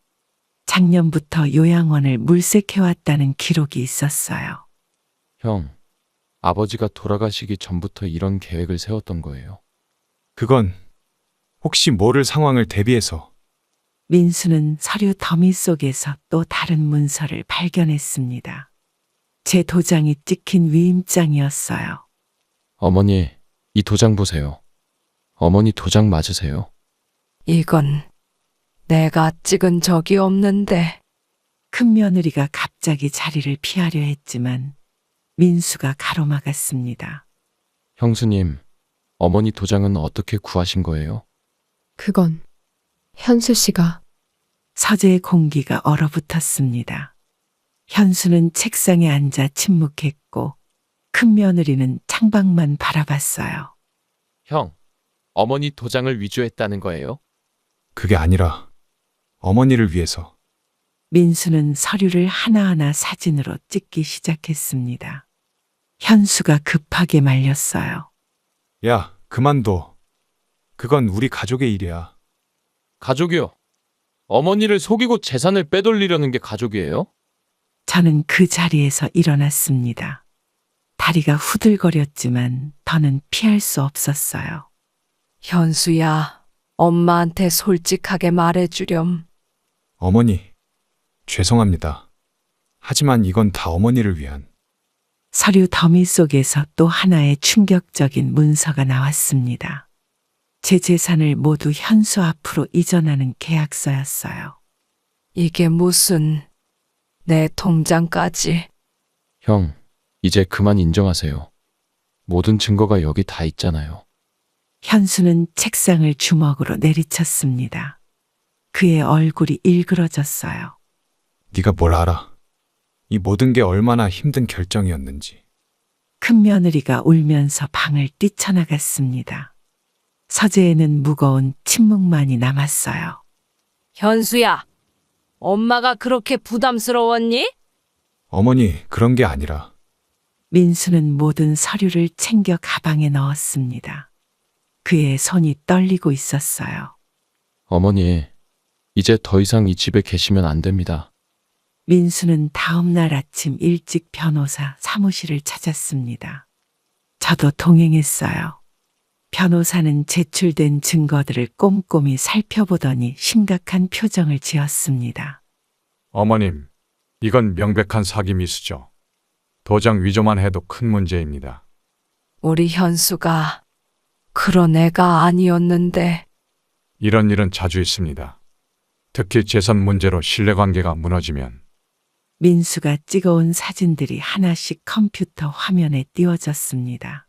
작년부터 요양원을 물색해왔다는 기록이 있었어요. 형, 아버지가 돌아가시기 전부터 이런 계획을 세웠던 거예요. 그건 혹시 모를 상황을 대비해서. 민수는 서류 더미 속에서 또 다른 문서를 발견했습니다. 제 도장이 찍힌 위임장이었어요. 어머니, 이 도장 보세요. 어머니 도장 맞으세요? 이건 내가 찍은 적이 없는데. 큰 며느리가 갑자기 자리를 피하려 했지만 민수가 가로막았습니다. 형수님, 어머니 도장은 어떻게 구하신 거예요? 그건 현수 씨가 서재의 공기가 얼어붙었습니다. 현수는 책상에 앉아 침묵했고 큰 며느리는 창밖만 바라봤어요. 형, 어머니 도장을 위조했다는 거예요? 그게 아니라 어머니를 위해서. 민수는 서류를 하나하나 사진으로 찍기 시작했습니다. 현수가 급하게 말렸어요. 야, 그만둬. 그건 우리 가족의 일이야. 가족이요? 어머니를 속이고 재산을 빼돌리려는 게 가족이에요? 저는 그 자리에서 일어났습니다. 다리가 후들거렸지만 더는 피할 수 없었어요. 현수야, 엄마한테 솔직하게 말해주렴. 어머니, 죄송합니다. 하지만 이건 다 어머니를 위한. 서류 더미 속에서 또 하나의 충격적인 문서가 나왔습니다. 제 재산을 모두 현수 앞으로 이전하는 계약서였어요. 이게 무슨, 내 통장까지. 형, 이제 그만 인정하세요. 모든 증거가 여기 다 있잖아요. 현수는 책상을 주먹으로 내리쳤습니다. 그의 얼굴이 일그러졌어요. 네가 뭘 알아? 이 모든 게 얼마나 힘든 결정이었는지. 큰 며느리가 울면서 방을 뛰쳐나갔습니다. 서재에는 무거운 침묵만이 남았어요. 현수야, 엄마가 그렇게 부담스러웠니? 어머니, 그런 게 아니라. 민수는 모든 서류를 챙겨 가방에 넣었습니다. 그의 손이 떨리고 있었어요. 어머니, 이제 더 이상 이 집에 계시면 안 됩니다. 민수는 다음 날 아침 일찍 변호사 사무실을 찾았습니다. 저도 동행했어요. 변호사는 제출된 증거들을 꼼꼼히 살펴보더니 심각한 표정을 지었습니다. 어머님, 이건 명백한 사기 미수죠. 도장 위조만 해도 큰 문제입니다. 우리 현수가 그런 애가 아니었는데. 이런 일은 자주 있습니다. 특히 재산 문제로 신뢰관계가 무너지면. 민수가 찍어온 사진들이 하나씩 컴퓨터 화면에 띄워졌습니다.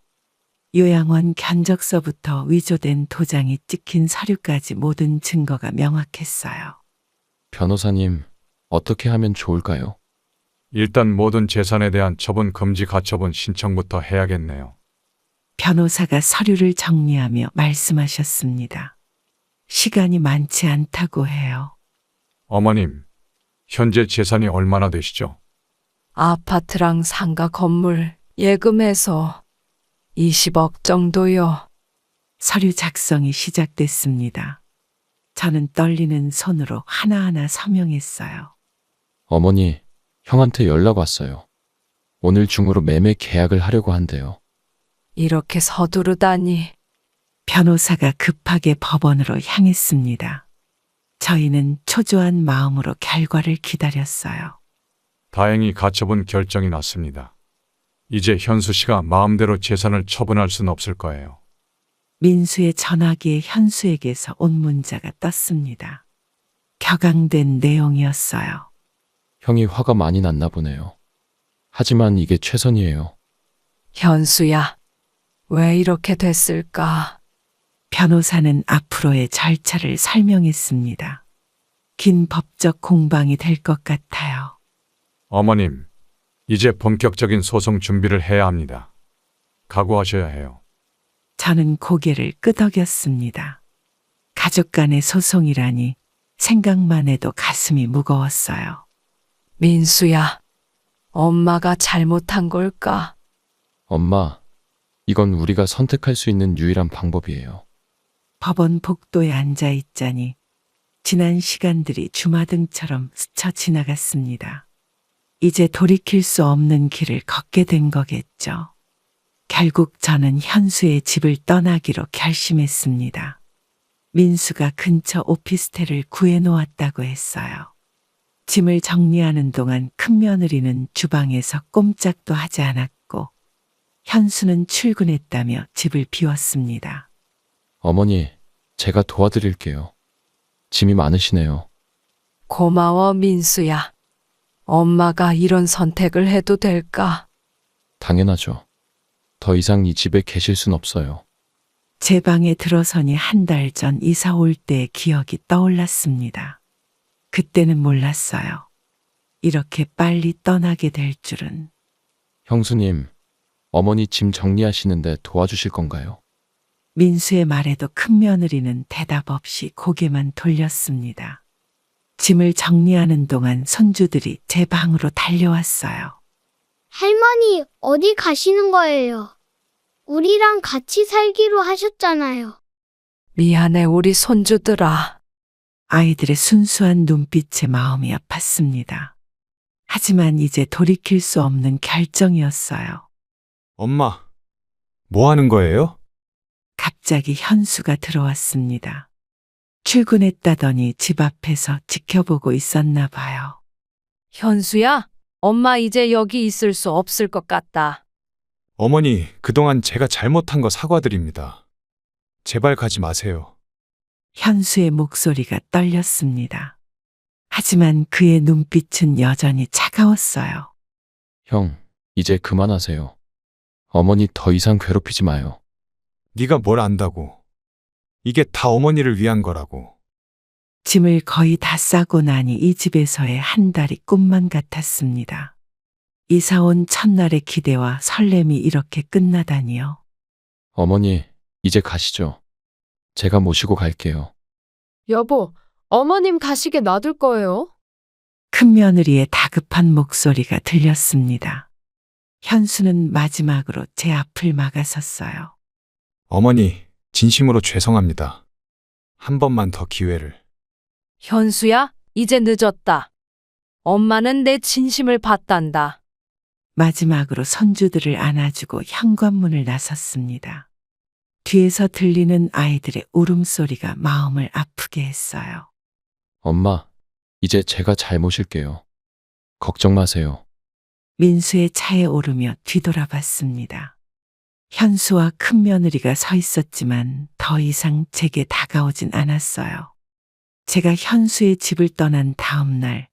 요양원 견적서부터 위조된 도장이 찍힌 서류까지 모든 증거가 명확했어요. 변호사님, 어떻게 하면 좋을까요? 일단 모든 재산에 대한 처분 금지 가처분 신청부터 해야겠네요. 변호사가 서류를 정리하며 말씀하셨습니다. 시간이 많지 않다고 해요. 어머님, 현재 재산이 얼마나 되시죠? 아파트랑 상가 건물 예금해서 20억 정도요. 서류 작성이 시작됐습니다. 저는 떨리는 손으로 하나하나 서명했어요. 어머니, 형한테 연락 왔어요. 오늘 중으로 매매 계약을 하려고 한대요. 이렇게 서두르다니. 변호사가 급하게 법원으로 향했습니다. 저희는 초조한 마음으로 결과를 기다렸어요. 다행히 가처분 결정이 났습니다. 이제 현수 씨가 마음대로 재산을 처분할 수는 없을 거예요. 민수의 전화기에 현수에게서 온 문자가 떴습니다. 격앙된 내용이었어요. 형이 화가 많이 났나 보네요. 하지만 이게 최선이에요. 현수야, 왜 이렇게 됐을까? 변호사는 앞으로의 절차를 설명했습니다. 긴 법적 공방이 될 것 같아요. 어머님, 이제 본격적인 소송 준비를 해야 합니다. 각오하셔야 해요. 저는 고개를 끄덕였습니다. 가족 간의 소송이라니 생각만 해도 가슴이 무거웠어요. 민수야, 엄마가 잘못한 걸까? 엄마, 이건 우리가 선택할 수 있는 유일한 방법이에요. 법원 복도에 앉아 있자니 지난 시간들이 주마등처럼 스쳐 지나갔습니다. 이제 돌이킬 수 없는 길을 걷게 된 거겠죠. 결국 저는 현수의 집을 떠나기로 결심했습니다. 민수가 근처 오피스텔을 구해놓았다고 했어요. 짐을 정리하는 동안 큰며느리는 주방에서 꼼짝도 하지 않았고 현수는 출근했다며 집을 비웠습니다. 어머니, 제가 도와드릴게요. 짐이 많으시네요. 고마워, 민수야. 엄마가 이런 선택을 해도 될까? 당연하죠. 더 이상 이 집에 계실 순 없어요. 제 방에 들어서니 한 달 전 이사 올 때의 기억이 떠올랐습니다. 그때는 몰랐어요. 이렇게 빨리 떠나게 될 줄은. 형수님, 어머니 짐 정리하시는데 도와주실 건가요? 민수의 말에도 큰며느리는 대답 없이 고개만 돌렸습니다. 짐을 정리하는 동안 손주들이 제 방으로 달려왔어요. 할머니, 어디 가시는 거예요? 우리랑 같이 살기로 하셨잖아요. 미안해, 우리 손주들아. 아이들의 순수한 눈빛에 마음이 아팠습니다. 하지만 이제 돌이킬 수 없는 결정이었어요. 엄마, 뭐 하는 거예요? 갑자기 현수가 들어왔습니다. 출근했다더니 집 앞에서 지켜보고 있었나 봐요. 현수야, 엄마 이제 여기 있을 수 없을 것 같다. 어머니, 그동안 제가 잘못한 거 사과드립니다. 제발 가지 마세요. 현수의 목소리가 떨렸습니다. 하지만 그의 눈빛은 여전히 차가웠어요. 형, 이제 그만하세요. 어머니 더 이상 괴롭히지 마요. 네가 뭘 안다고. 이게 다 어머니를 위한 거라고. 짐을 거의 다 싸고 나니 이 집에서의 한 달이 꿈만 같았습니다. 이사 온 첫날의 기대와 설렘이 이렇게 끝나다니요. 어머니, 이제 가시죠. 제가 모시고 갈게요. 여보, 어머님 가시게 놔둘 거예요? 큰며느리의 다급한 목소리가 들렸습니다. 현수는 마지막으로 제 앞을 막아섰어요. 어머니, 진심으로 죄송합니다. 한 번만 더 기회를. 현수야, 이제 늦었다. 엄마는 내 진심을 봤단다. 마지막으로 손주들을 안아주고 현관문을 나섰습니다. 뒤에서 들리는 아이들의 울음소리가 마음을 아프게 했어요. 엄마, 이제 제가 잘 모실게요. 걱정 마세요. 민수의 차에 오르며 뒤돌아봤습니다. 현수와 큰며느리가 서 있었지만 더 이상 제게 다가오진 않았어요. 제가 현수의 집을 떠난 다음 날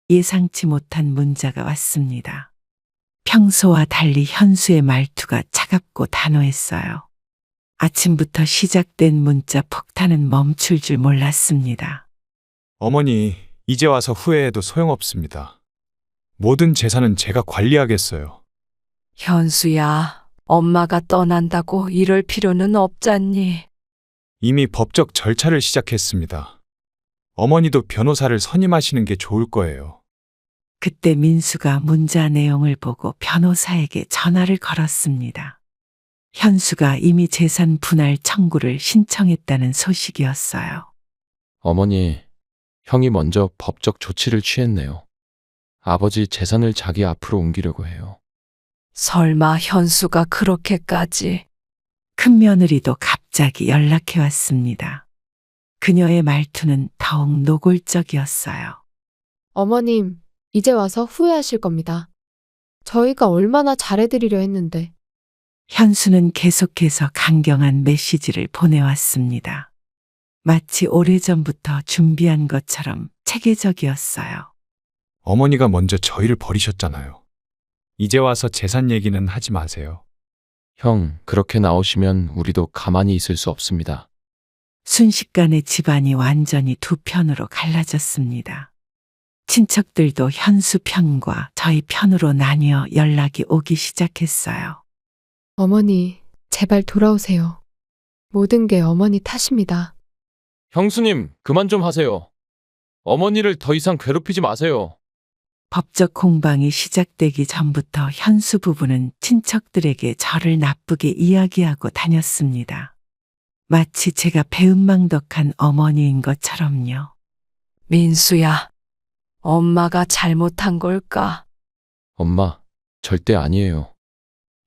예상치 못한 문자가 왔습니다. 평소와 달리 현수의 말투가 차갑고 단호했어요. 아침부터 시작된 문자 폭탄은 멈출 줄 몰랐습니다. 어머니, 이제 와서 후회해도 소용없습니다. 모든 재산은 제가 관리하겠어요. 현수야, 엄마가 떠난다고 이럴 필요는 없잖니. 이미 법적 절차를 시작했습니다. 어머니도 변호사를 선임하시는 게 좋을 거예요. 그때 민수가 문자 내용을 보고 변호사에게 전화를 걸었습니다. 현수가 이미 재산 분할 청구를 신청했다는 소식이었어요. 어머니, 형이 먼저 법적 조치를 취했네요. 아버지 재산을 자기 앞으로 옮기려고 해요. 설마 현수가 그렇게까지. 큰며느리도 갑자기 연락해 왔습니다. 그녀의 말투는 더욱 노골적이었어요. 어머님, 이제 와서 후회하실 겁니다. 저희가 얼마나 잘해드리려 했는데. 현수는 계속해서 강경한 메시지를 보내왔습니다. 마치 오래전부터 준비한 것처럼 체계적이었어요. 어머니가 먼저 저희를 버리셨잖아요. 이제 와서 재산 얘기는 하지 마세요. 형, 그렇게 나오시면 우리도 가만히 있을 수 없습니다. 순식간에 집안이 완전히 두 편으로 갈라졌습니다. 친척들도 현수 편과 저희 편으로 나뉘어 연락이 오기 시작했어요. 어머니, 제발 돌아오세요. 모든 게 어머니 탓입니다. 형수님, 그만 좀 하세요. 어머니를 더 이상 괴롭히지 마세요. 법적 공방이 시작되기 전부터 현수 부부는 친척들에게 저를 나쁘게 이야기하고 다녔습니다. 마치 제가 배은망덕한 어머니인 것처럼요. 민수야, 엄마가 잘못한 걸까? 엄마, 절대 아니에요.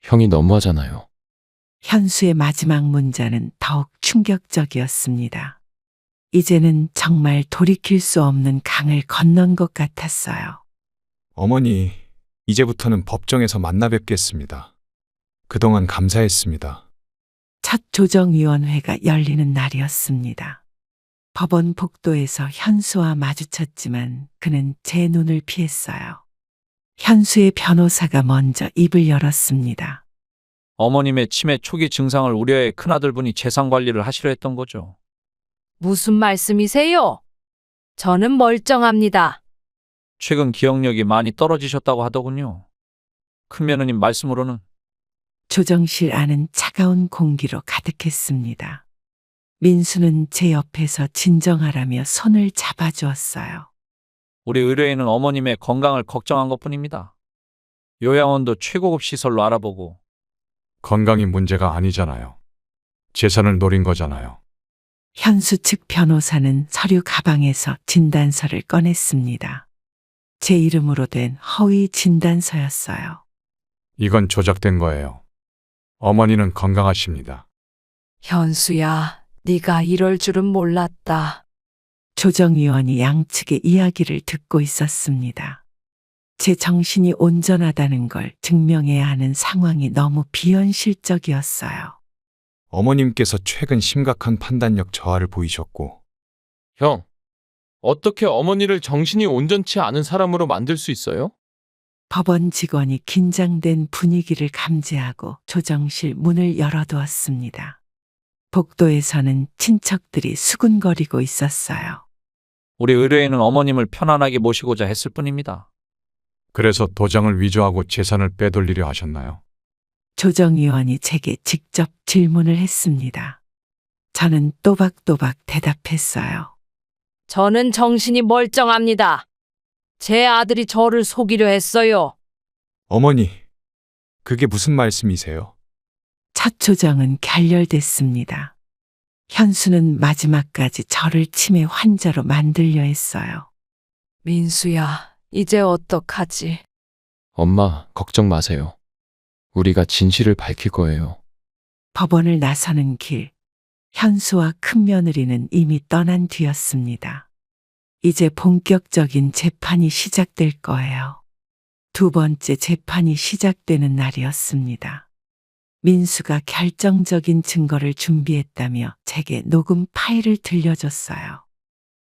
형이 너무하잖아요. 현수의 마지막 문자는 더욱 충격적이었습니다. 이제는 정말 돌이킬 수 없는 강을 건넌 것 같았어요. 어머니, 이제부터는 법정에서 만나 뵙겠습니다. 그동안 감사했습니다. 첫 조정위원회가 열리는 날이었습니다. 법원 복도에서 현수와 마주쳤지만 그는 제 눈을 피했어요. 현수의 변호사가 먼저 입을 열었습니다. 어머님의 치매 초기 증상을 우려해 큰아들분이 재산 관리를 하시려 했던 거죠. 무슨 말씀이세요? 저는 멀쩡합니다. 최근 기억력이 많이 떨어지셨다고 하더군요. 큰며느님 말씀으로는 조정실 안은 차가운 공기로 가득했습니다. 민수는 제 옆에서 진정하라며 손을 잡아주었어요. 우리 의뢰인은 어머님의 건강을 걱정한 것뿐입니다. 요양원도 최고급 시설로 알아보고 건강이 문제가 아니잖아요. 재산을 노린 거잖아요. 현수 측 변호사는 서류 가방에서 진단서를 꺼냈습니다. 제 이름으로 된 허위 진단서였어요. 이건 조작된 거예요. 어머니는 건강하십니다. 현수야, 네가 이럴 줄은 몰랐다. 조정위원이 양측의 이야기를 듣고 있었습니다. 제 정신이 온전하다는 걸 증명해야 하는 상황이 너무 비현실적이었어요. 어머님께서 최근 심각한 판단력 저하를 보이셨고, 형, 어떻게 어머니를 정신이 온전치 않은 사람으로 만들 수 있어요? 법원 직원이 긴장된 분위기를 감지하고 조정실 문을 열어두었습니다. 복도에서는 친척들이 수군거리고 있었어요. 우리 의뢰인은 어머님을 편안하게 모시고자 했을 뿐입니다. 그래서 도장을 위조하고 재산을 빼돌리려 하셨나요? 조정위원이 제게 직접 질문을 했습니다. 저는 또박또박 대답했어요. 저는 정신이 멀쩡합니다. 제 아들이 저를 속이려 했어요. 어머니, 그게 무슨 말씀이세요? 첫 조정은 결렬됐습니다. 현수는 마지막까지 저를 치매 환자로 만들려 했어요. 민수야, 이제 어떡하지? 엄마, 걱정 마세요. 우리가 진실을 밝힐 거예요. 법원을 나서는 길, 현수와 큰며느리는 이미 떠난 뒤였습니다. 이제 본격적인 재판이 시작될 거예요. 두 번째 재판이 시작되는 날이었습니다. 민수가 결정적인 증거를 준비했다며 제게 녹음 파일을 들려줬어요.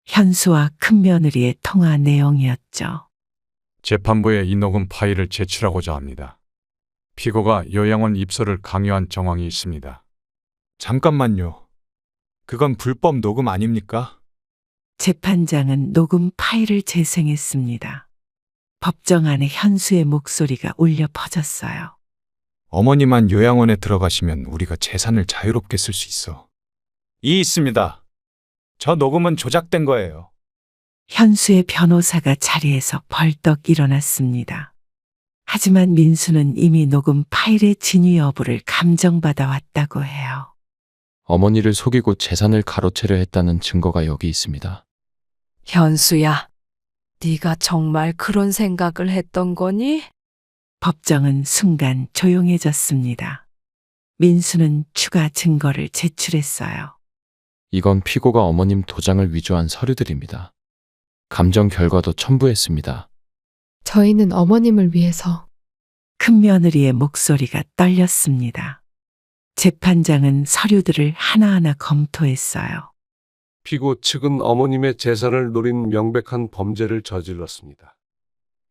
현수와 큰며느리의 통화 내용이었죠. 재판부에 이 녹음 파일을 제출하고자 합니다. 피고가 요양원 입소를 강요한 정황이 있습니다. 잠깐만요. 그건 불법 녹음 아닙니까? 재판장은 녹음 파일을 재생했습니다. 법정 안에 현수의 목소리가 울려 퍼졌어요. 어머니만 요양원에 들어가시면 우리가 재산을 자유롭게 쓸 수 있어. 이 있습니다. 저 녹음은 조작된 거예요. 현수의 변호사가 자리에서 벌떡 일어났습니다. 하지만 민수는 이미 녹음 파일의 진위 여부를 감정받아 왔다고 해요. 어머니를 속이고 재산을 가로채려 했다는 증거가 여기 있습니다. 현수야, 네가 정말 그런 생각을 했던 거니? 법정은 순간 조용해졌습니다. 민수는 추가 증거를 제출했어요. 이건 피고가 어머님 도장을 위조한 서류들입니다. 감정 결과도 첨부했습니다. 저희는 어머님을 위해서 큰며느리의 목소리가 떨렸습니다. 재판장은 서류들을 하나하나 검토했어요. 피고 측은 어머님의 재산을 노린 명백한 범죄를 저질렀습니다.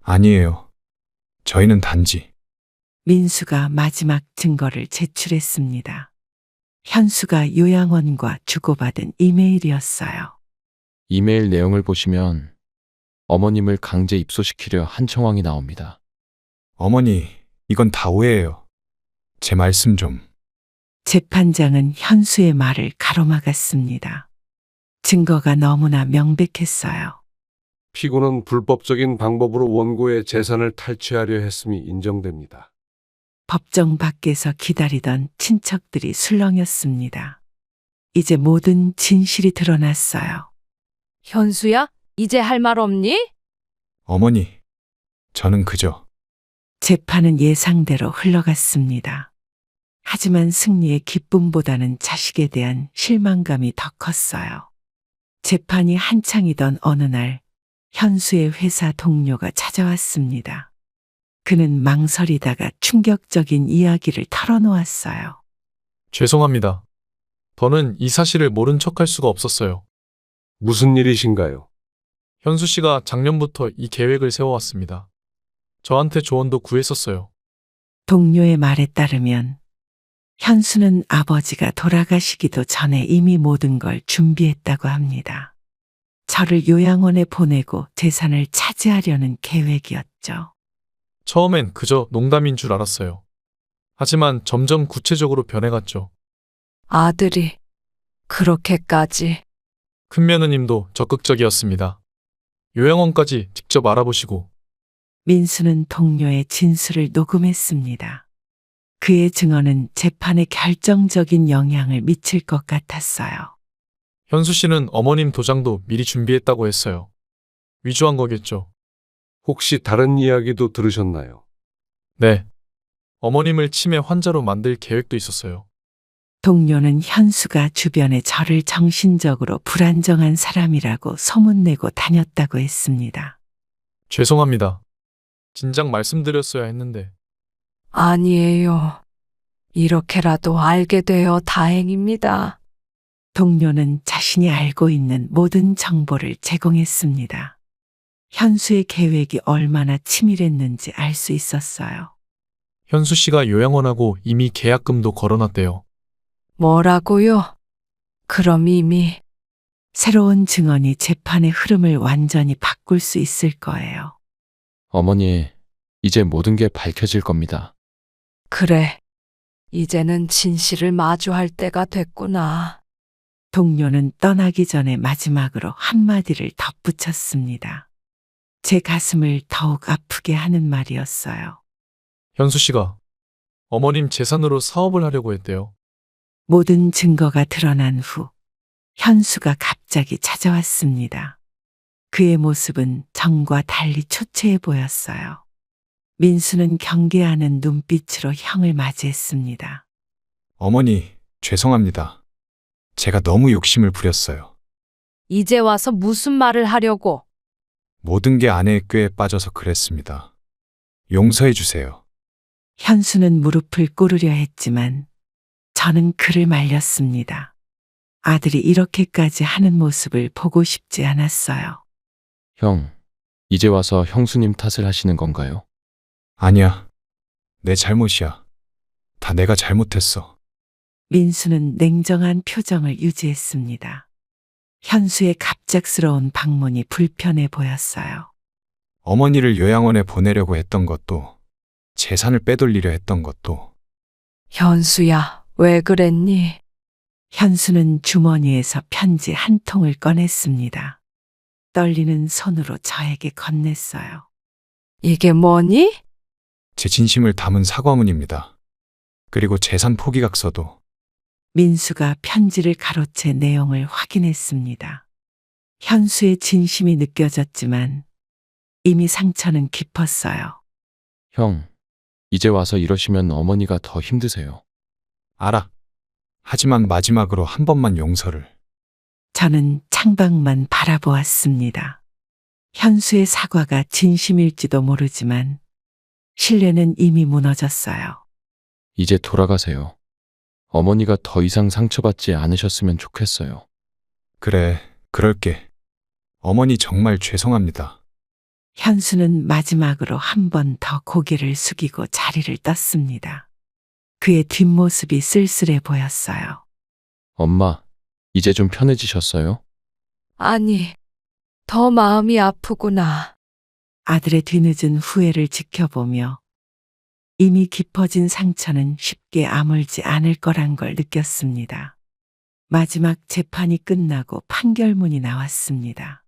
아니에요. 저희는 단지 민수가 마지막 증거를 제출했습니다. 현수가 요양원과 주고받은 이메일이었어요. 이메일 내용을 보시면 어머님을 강제 입소시키려 한 정황이 나옵니다. 어머니, 이건 다 오해예요. 제 말씀 좀. 재판장은 현수의 말을 가로막았습니다. 증거가 너무나 명백했어요. 피고는 불법적인 방법으로 원고의 재산을 탈취하려 했음이 인정됩니다. 법정 밖에서 기다리던 친척들이 술렁였습니다. 이제 모든 진실이 드러났어요. 현수야, 이제 할 말 없니? 어머니, 저는 그저 재판은 예상대로 흘러갔습니다. 하지만 승리의 기쁨보다는 자식에 대한 실망감이 더 컸어요. 재판이 한창이던 어느 날, 현수의 회사 동료가 찾아왔습니다. 그는 망설이다가 충격적인 이야기를 털어놓았어요. 죄송합니다. 더는 이 사실을 모른 척할 수가 없었어요. 무슨 일이신가요? 현수 씨가 작년부터 이 계획을 세워왔습니다. 저한테 조언도 구했었어요. 동료의 말에 따르면 현수는 아버지가 돌아가시기도 전에 이미 모든 걸 준비했다고 합니다. 저를 요양원에 보내고 재산을 차지하려는 계획이었죠. 처음엔 그저 농담인 줄 알았어요. 하지만 점점 구체적으로 변해갔죠. 아들이 그렇게까지. 큰 며느님도 적극적이었습니다. 요양원까지 직접 알아보시고 민수는 동료의 진술을 녹음했습니다. 그의 증언은 재판에 결정적인 영향을 미칠 것 같았어요. 현수 씨는 어머님 도장도 미리 준비했다고 했어요. 위조한 거겠죠. 혹시 다른 이야기도 들으셨나요? 네. 어머님을 치매 환자로 만들 계획도 있었어요. 동료는 현수가 주변에 저를 정신적으로 불안정한 사람이라고 소문내고 다녔다고 했습니다. 죄송합니다. 진작 말씀드렸어야 했는데. 아니에요. 이렇게라도 알게 되어 다행입니다. 동료는 자신이 알고 있는 모든 정보를 제공했습니다. 현수의 계획이 얼마나 치밀했는지 알 수 있었어요. 현수 씨가 요양원하고 이미 계약금도 걸어놨대요. 뭐라고요? 그럼 이미 새로운 증언이 재판의 흐름을 완전히 바꿀 수 있을 거예요. 어머니, 이제 모든 게 밝혀질 겁니다. 그래. 이제는 진실을 마주할 때가 됐구나. 동료는 떠나기 전에 마지막으로 한마디를 덧붙였습니다. 제 가슴을 더욱 아프게 하는 말이었어요. 현수 씨가 어머님 재산으로 사업을 하려고 했대요. 모든 증거가 드러난 후 현수가 갑자기 찾아왔습니다. 그의 모습은 전과 달리 초췌해 보였어요. 민수는 경계하는 눈빛으로 형을 맞이했습니다. 어머니, 죄송합니다. 제가 너무 욕심을 부렸어요. 이제 와서 무슨 말을 하려고? 모든 게 아내의 꾀에 빠져서 그랬습니다. 용서해 주세요. 현수는 무릎을 꿇으려 했지만 저는 그를 말렸습니다. 아들이 이렇게까지 하는 모습을 보고 싶지 않았어요. 형, 이제 와서 형수님 탓을 하시는 건가요? 아니야. 내 잘못이야. 다 내가 잘못했어. 민수는 냉정한 표정을 유지했습니다. 현수의 갑작스러운 방문이 불편해 보였어요. 어머니를 요양원에 보내려고 했던 것도, 재산을 빼돌리려 했던 것도, 현수야, 왜 그랬니? 현수는 주머니에서 편지 한 통을 꺼냈습니다. 떨리는 손으로 저에게 건넸어요. 이게 뭐니? 제 진심을 담은 사과문입니다. 그리고 재산 포기각서도. 민수가 편지를 가로채 내용을 확인했습니다. 현수의 진심이 느껴졌지만 이미 상처는 깊었어요. 형, 이제 와서 이러시면 어머니가 더 힘드세요. 알아. 하지만 마지막으로 한 번만 용서를. 저는 창밖만 바라보았습니다. 현수의 사과가 진심일지도 모르지만 신뢰는 이미 무너졌어요. 이제 돌아가세요. 어머니가 더 이상 상처받지 않으셨으면 좋겠어요. 그래, 그럴게. 어머니 정말 죄송합니다. 현수는 마지막으로 한 번 더 고개를 숙이고 자리를 떴습니다. 그의 뒷모습이 쓸쓸해 보였어요. 엄마, 이제 좀 편해지셨어요? 아니, 더 마음이 아프구나. 아들의 뒤늦은 후회를 지켜보며 이미 깊어진 상처는 쉽게 아물지 않을 거란 걸 느꼈습니다. 마지막 재판이 끝나고 판결문이 나왔습니다.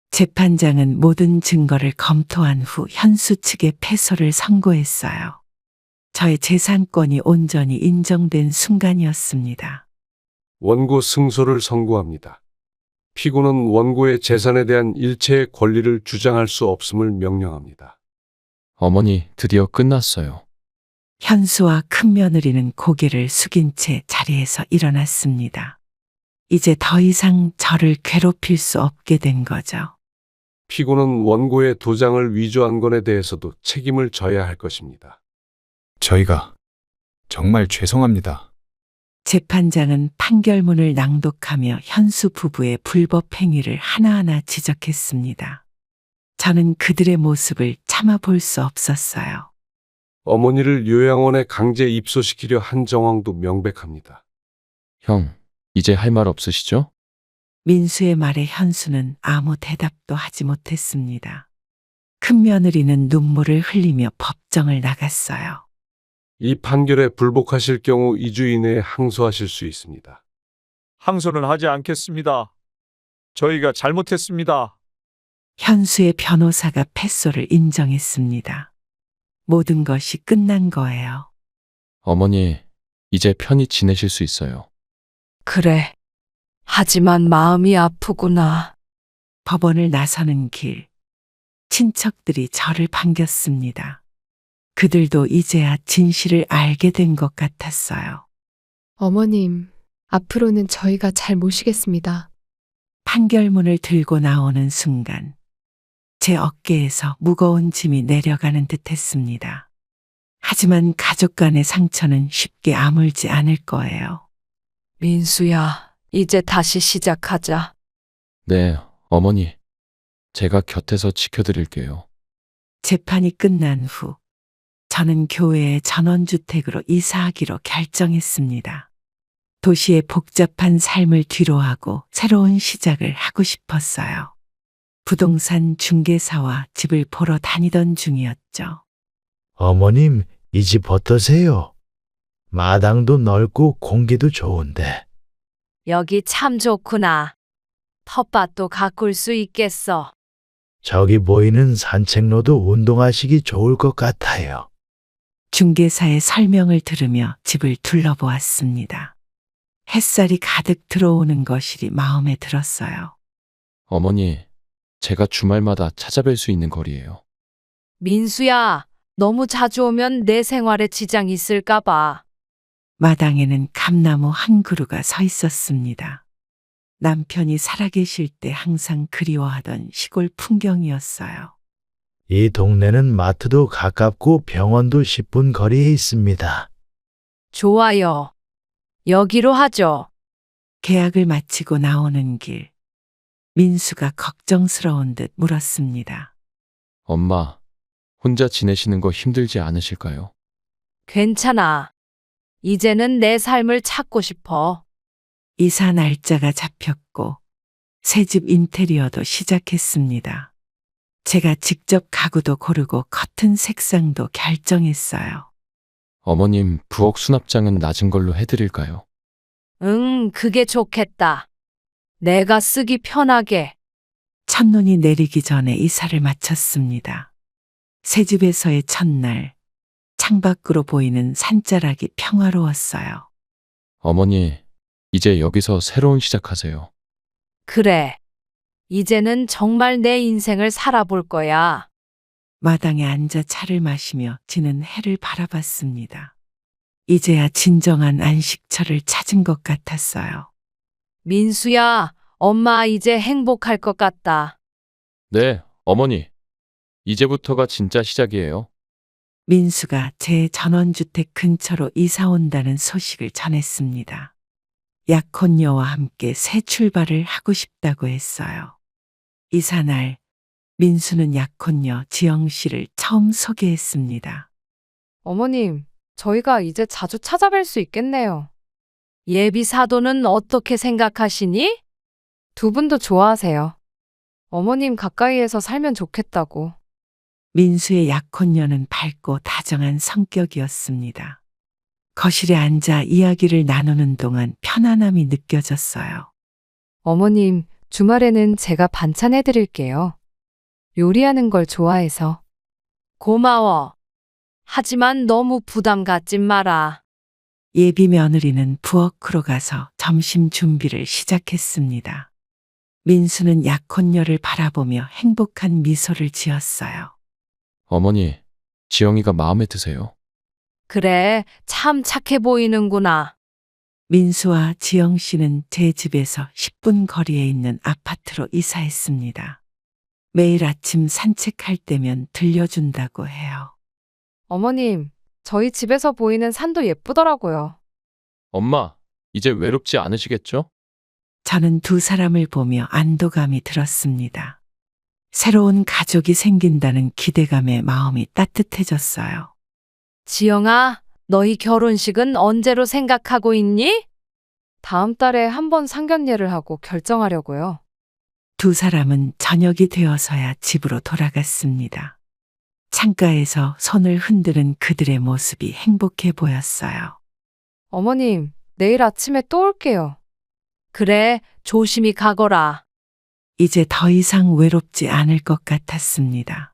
재판장은 모든 증거를 검토한 후 현수 측의 패소를 선고했어요. 저의 재산권이 온전히 인정된 순간이었습니다. 원고 승소를 선고합니다. 피고는 원고의 재산에 대한 일체의 권리를 주장할 수 없음을 명령합니다. 어머니, 드디어 끝났어요. 현수와 큰며느리는 고개를 숙인 채 자리에서 일어났습니다. 이제 더 이상 저를 괴롭힐 수 없게 된 거죠. 피고는 원고의 도장을 위조한 건에 대해서도 책임을 져야 할 것입니다. 저희가 정말 죄송합니다. 재판장은 판결문을 낭독하며 현수 부부의 불법 행위를 하나하나 지적했습니다. 저는 그들의 모습을 참아 볼 수 없었어요. 어머니를 요양원에 강제 입소시키려 한 정황도 명백합니다. 형, 이제 할 말 없으시죠? 민수의 말에 현수는 아무 대답도 하지 못했습니다. 큰며느리는 눈물을 흘리며 법정을 나갔어요. 이 판결에 불복하실 경우 2주 이내에 항소하실 수 있습니다. 항소는 하지 않겠습니다. 저희가 잘못했습니다. 현수의 변호사가 패소를 인정했습니다. 모든 것이 끝난 거예요. 어머니, 이제 편히 지내실 수 있어요. 그래. 하지만 마음이 아프구나. 법원을 나서는 길. 친척들이 저를 반겼습니다. 그들도 이제야 진실을 알게 된 것 같았어요. 어머님, 앞으로는 저희가 잘 모시겠습니다. 판결문을 들고 나오는 순간 제 어깨에서 무거운 짐이 내려가는 듯 했습니다. 하지만 가족 간의 상처는 쉽게 아물지 않을 거예요. 민수야, 이제 다시 시작하자. 네, 어머니. 제가 곁에서 지켜드릴게요. 재판이 끝난 후 저는 교회의 전원주택으로 이사하기로 결정했습니다. 도시의 복잡한 삶을 뒤로하고 새로운 시작을 하고 싶었어요. 부동산 중개사와 집을 보러 다니던 중이었죠. 어머님, 이 집 어떠세요? 마당도 넓고 공기도 좋은데. 여기 참 좋구나. 텃밭도 가꿀 수 있겠어. 저기 보이는 산책로도 운동하시기 좋을 것 같아요. 중개사의 설명을 들으며 집을 둘러보았습니다. 햇살이 가득 들어오는 것이 마음에 들었어요. 어머니, 제가 주말마다 찾아뵐 수 있는 거리예요. 민수야, 너무 자주 오면 내 생활에 지장이 있을까봐. 마당에는 감나무 한 그루가 서 있었습니다. 남편이 살아계실 때 항상 그리워하던 시골 풍경이었어요. 이 동네는 마트도 가깝고 병원도 10분 거리에 있습니다. 좋아요. 여기로 하죠. 계약을 마치고 나오는 길. 민수가 걱정스러운 듯 물었습니다. 엄마, 혼자 지내시는 거 힘들지 않으실까요? 괜찮아. 이제는 내 삶을 찾고 싶어. 이사 날짜가 잡혔고 새집 인테리어도 시작했습니다. 제가 직접 가구도 고르고 커튼 색상도 결정했어요. 어머님, 부엌 수납장은 낮은 걸로 해드릴까요? 응, 그게 좋겠다. 내가 쓰기 편하게. 첫눈이 내리기 전에 이사를 마쳤습니다. 새집에서의 첫날, 창밖으로 보이는 산자락이 평화로웠어요. 어머니, 이제 여기서 새로운 시작하세요. 그래. 이제는 정말 내 인생을 살아볼 거야. 마당에 앉아 차를 마시며 지는 해를 바라봤습니다. 이제야 진정한 안식처를 찾은 것 같았어요. 민수야, 엄마 이제 행복할 것 같다. 네, 어머니. 이제부터가 진짜 시작이에요. 민수가 제 전원주택 근처로 이사 온다는 소식을 전했습니다. 약혼녀와 함께 새 출발을 하고 싶다고 했어요. 이사날, 민수는 약혼녀 지영 씨를 처음 소개했습니다. 어머님, 저희가 이제 자주 찾아뵐 수 있겠네요. 예비 사도는 어떻게 생각하시니? 두 분도 좋아하세요. 어머님 가까이에서 살면 좋겠다고. 민수의 약혼녀는 밝고 다정한 성격이었습니다. 거실에 앉아 이야기를 나누는 동안 편안함이 느껴졌어요. 어머님, 주말에는 제가 반찬 해드릴게요. 요리하는 걸 좋아해서. 고마워. 하지만 너무 부담 갖지 마라. 예비 며느리는 부엌으로 가서 점심 준비를 시작했습니다. 민수는 약혼녀를 바라보며 행복한 미소를 지었어요. 어머니, 지영이가 마음에 드세요? 그래, 참 착해 보이는구나. 민수와 지영 씨는 제 집에서 10분 거리에 있는 아파트로 이사했습니다. 매일 아침 산책할 때면 들려준다고 해요. 어머님, 저희 집에서 보이는 산도 예쁘더라고요. 엄마, 이제 외롭지 않으시겠죠? 저는 두 사람을 보며 안도감이 들었습니다. 새로운 가족이 생긴다는 기대감에 마음이 따뜻해졌어요. 지영아, 너희 결혼식은 언제로 생각하고 있니? 다음 달에 한번 상견례를 하고 결정하려고요. 두 사람은 저녁이 되어서야 집으로 돌아갔습니다. 창가에서 손을 흔드는 그들의 모습이 행복해 보였어요. 어머님, 내일 아침에 또 올게요. 그래, 조심히 가거라. 이제 더 이상 외롭지 않을 것 같았습니다.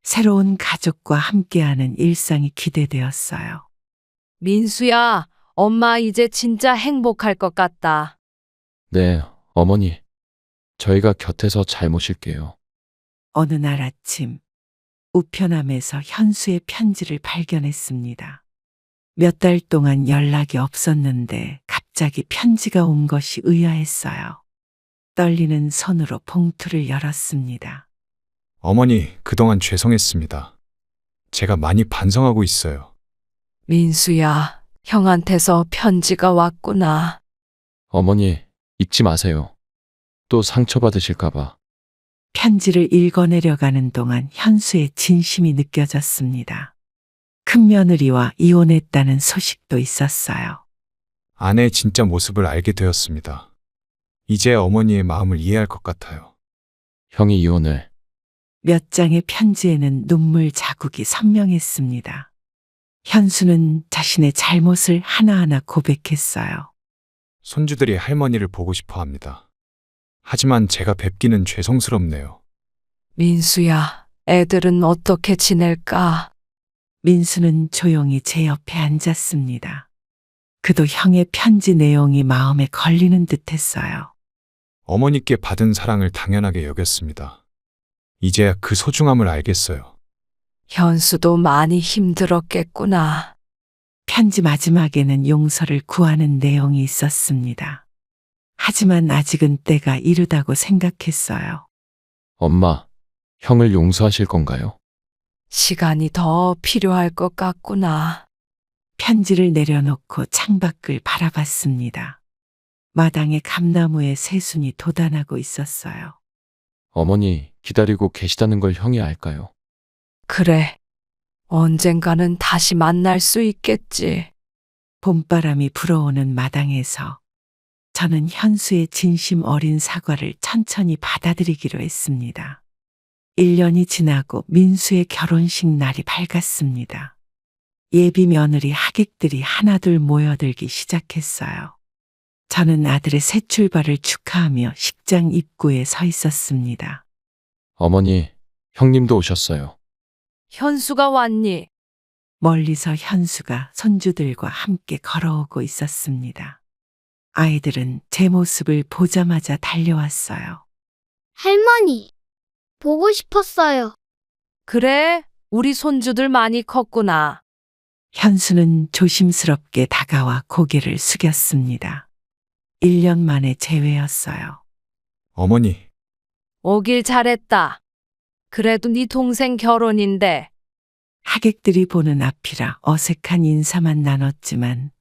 새로운 가족과 함께하는 일상이 기대되었어요. 민수야, 엄마 이제 진짜 행복할 것 같다. 네, 어머니. 저희가 곁에서 잘 모실게요. 어느 날 아침, 우편함에서 현수의 편지를 발견했습니다. 몇 달 동안 연락이 없었는데 갑자기 편지가 온 것이 의아했어요. 떨리는 손으로 봉투를 열었습니다. 어머니, 그동안 죄송했습니다. 제가 많이 반성하고 있어요. 민수야, 형한테서 편지가 왔구나. 어머니, 읽지 마세요. 또 상처받으실까봐. 편지를 읽어내려가는 동안 현수의 진심이 느껴졌습니다. 큰며느리와 이혼했다는 소식도 있었어요. 아내의 진짜 모습을 알게 되었습니다. 이제 어머니의 마음을 이해할 것 같아요. 형이 이혼을. 몇 장의 편지에는 눈물 자국이 선명했습니다. 현수는 자신의 잘못을 하나하나 고백했어요. 손주들이 할머니를 보고 싶어 합니다. 하지만 제가 뵙기는 죄송스럽네요. 민수야, 애들은 어떻게 지낼까? 민수는 조용히 제 옆에 앉았습니다. 그도 형의 편지 내용이 마음에 걸리는 듯 했어요. 어머니께 받은 사랑을 당연하게 여겼습니다. 이제야 그 소중함을 알겠어요. 현수도 많이 힘들었겠구나. 편지 마지막에는 용서를 구하는 내용이 있었습니다. 하지만 아직은 때가 이르다고 생각했어요. 엄마, 형을 용서하실 건가요? 시간이 더 필요할 것 같구나. 편지를 내려놓고 창밖을 바라봤습니다. 마당에 감나무에 새순이 돋아나고 있었어요. 어머니, 기다리고 계시다는 걸 형이 알까요? 그래. 언젠가는 다시 만날 수 있겠지. 봄바람이 불어오는 마당에서 저는 현수의 진심 어린 사과를 천천히 받아들이기로 했습니다. 1년이 지나고 민수의 결혼식 날이 밝았습니다. 예비 며느리 하객들이 하나둘 모여들기 시작했어요. 저는 아들의 새 출발을 축하하며 식장 입구에 서 있었습니다. 어머니, 형님도 오셨어요. 현수가 왔니? 멀리서 현수가 손주들과 함께 걸어오고 있었습니다. 아이들은 제 모습을 보자마자 달려왔어요. 할머니, 보고 싶었어요. 그래, 우리 손주들 많이 컸구나. 현수는 조심스럽게 다가와 고개를 숙였습니다. 1년 만에 재회였어요. 어머니, 오길 잘했다. 그래도 네 동생 결혼인데. 하객들이 보는 앞이라 어색한 인사만 나눴지만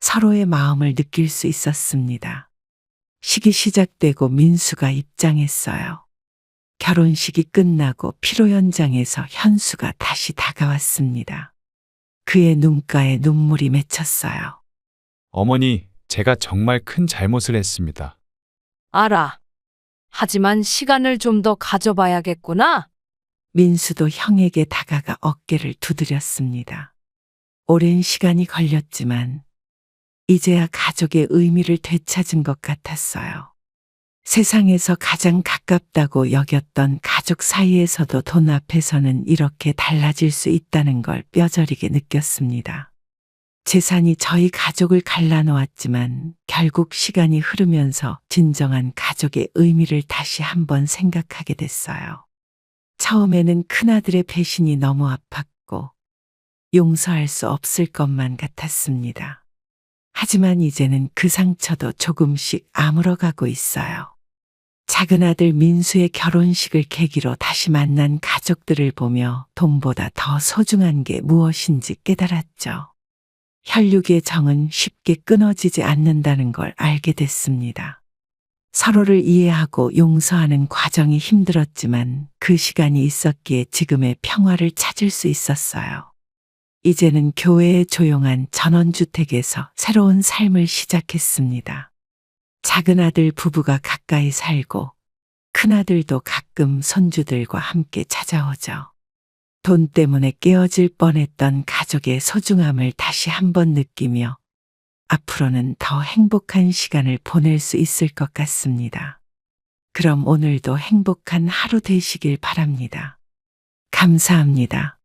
서로의 마음을 느낄 수 있었습니다. 식이 시작되고 민수가 입장했어요. 결혼식이 끝나고 피로 현장에서 현수가 다시 다가왔습니다. 그의 눈가에 눈물이 맺혔어요. 어머니, 제가 정말 큰 잘못을 했습니다. 알아. 하지만 시간을 좀 더 가져봐야겠구나. 민수도 형에게 다가가 어깨를 두드렸습니다. 오랜 시간이 걸렸지만 이제야 가족의 의미를 되찾은 것 같았어요. 세상에서 가장 가깝다고 여겼던 가족 사이에서도 돈 앞에서는 이렇게 달라질 수 있다는 걸 뼈저리게 느꼈습니다. 재산이 저희 가족을 갈라놓았지만 결국 시간이 흐르면서 진정한 가족의 의미를 다시 한번 생각하게 됐어요. 처음에는 큰아들의 배신이 너무 아팠고 용서할 수 없을 것만 같았습니다. 하지만 이제는 그 상처도 조금씩 아물어가고 있어요. 작은 아들 민수의 결혼식을 계기로 다시 만난 가족들을 보며 돈보다 더 소중한 게 무엇인지 깨달았죠. 혈육의 정은 쉽게 끊어지지 않는다는 걸 알게 됐습니다. 서로를 이해하고 용서하는 과정이 힘들었지만 그 시간이 있었기에 지금의 평화를 찾을 수 있었어요. 이제는 교회의 조용한 전원주택에서 새로운 삶을 시작했습니다. 작은 아들 부부가 가까이 살고 큰아들도 가끔 손주들과 함께 찾아오죠. 돈 때문에 깨어질 뻔했던 가족의 소중함을 다시 한번 느끼며 앞으로는 더 행복한 시간을 보낼 수 있을 것 같습니다. 그럼 오늘도 행복한 하루 되시길 바랍니다. 감사합니다.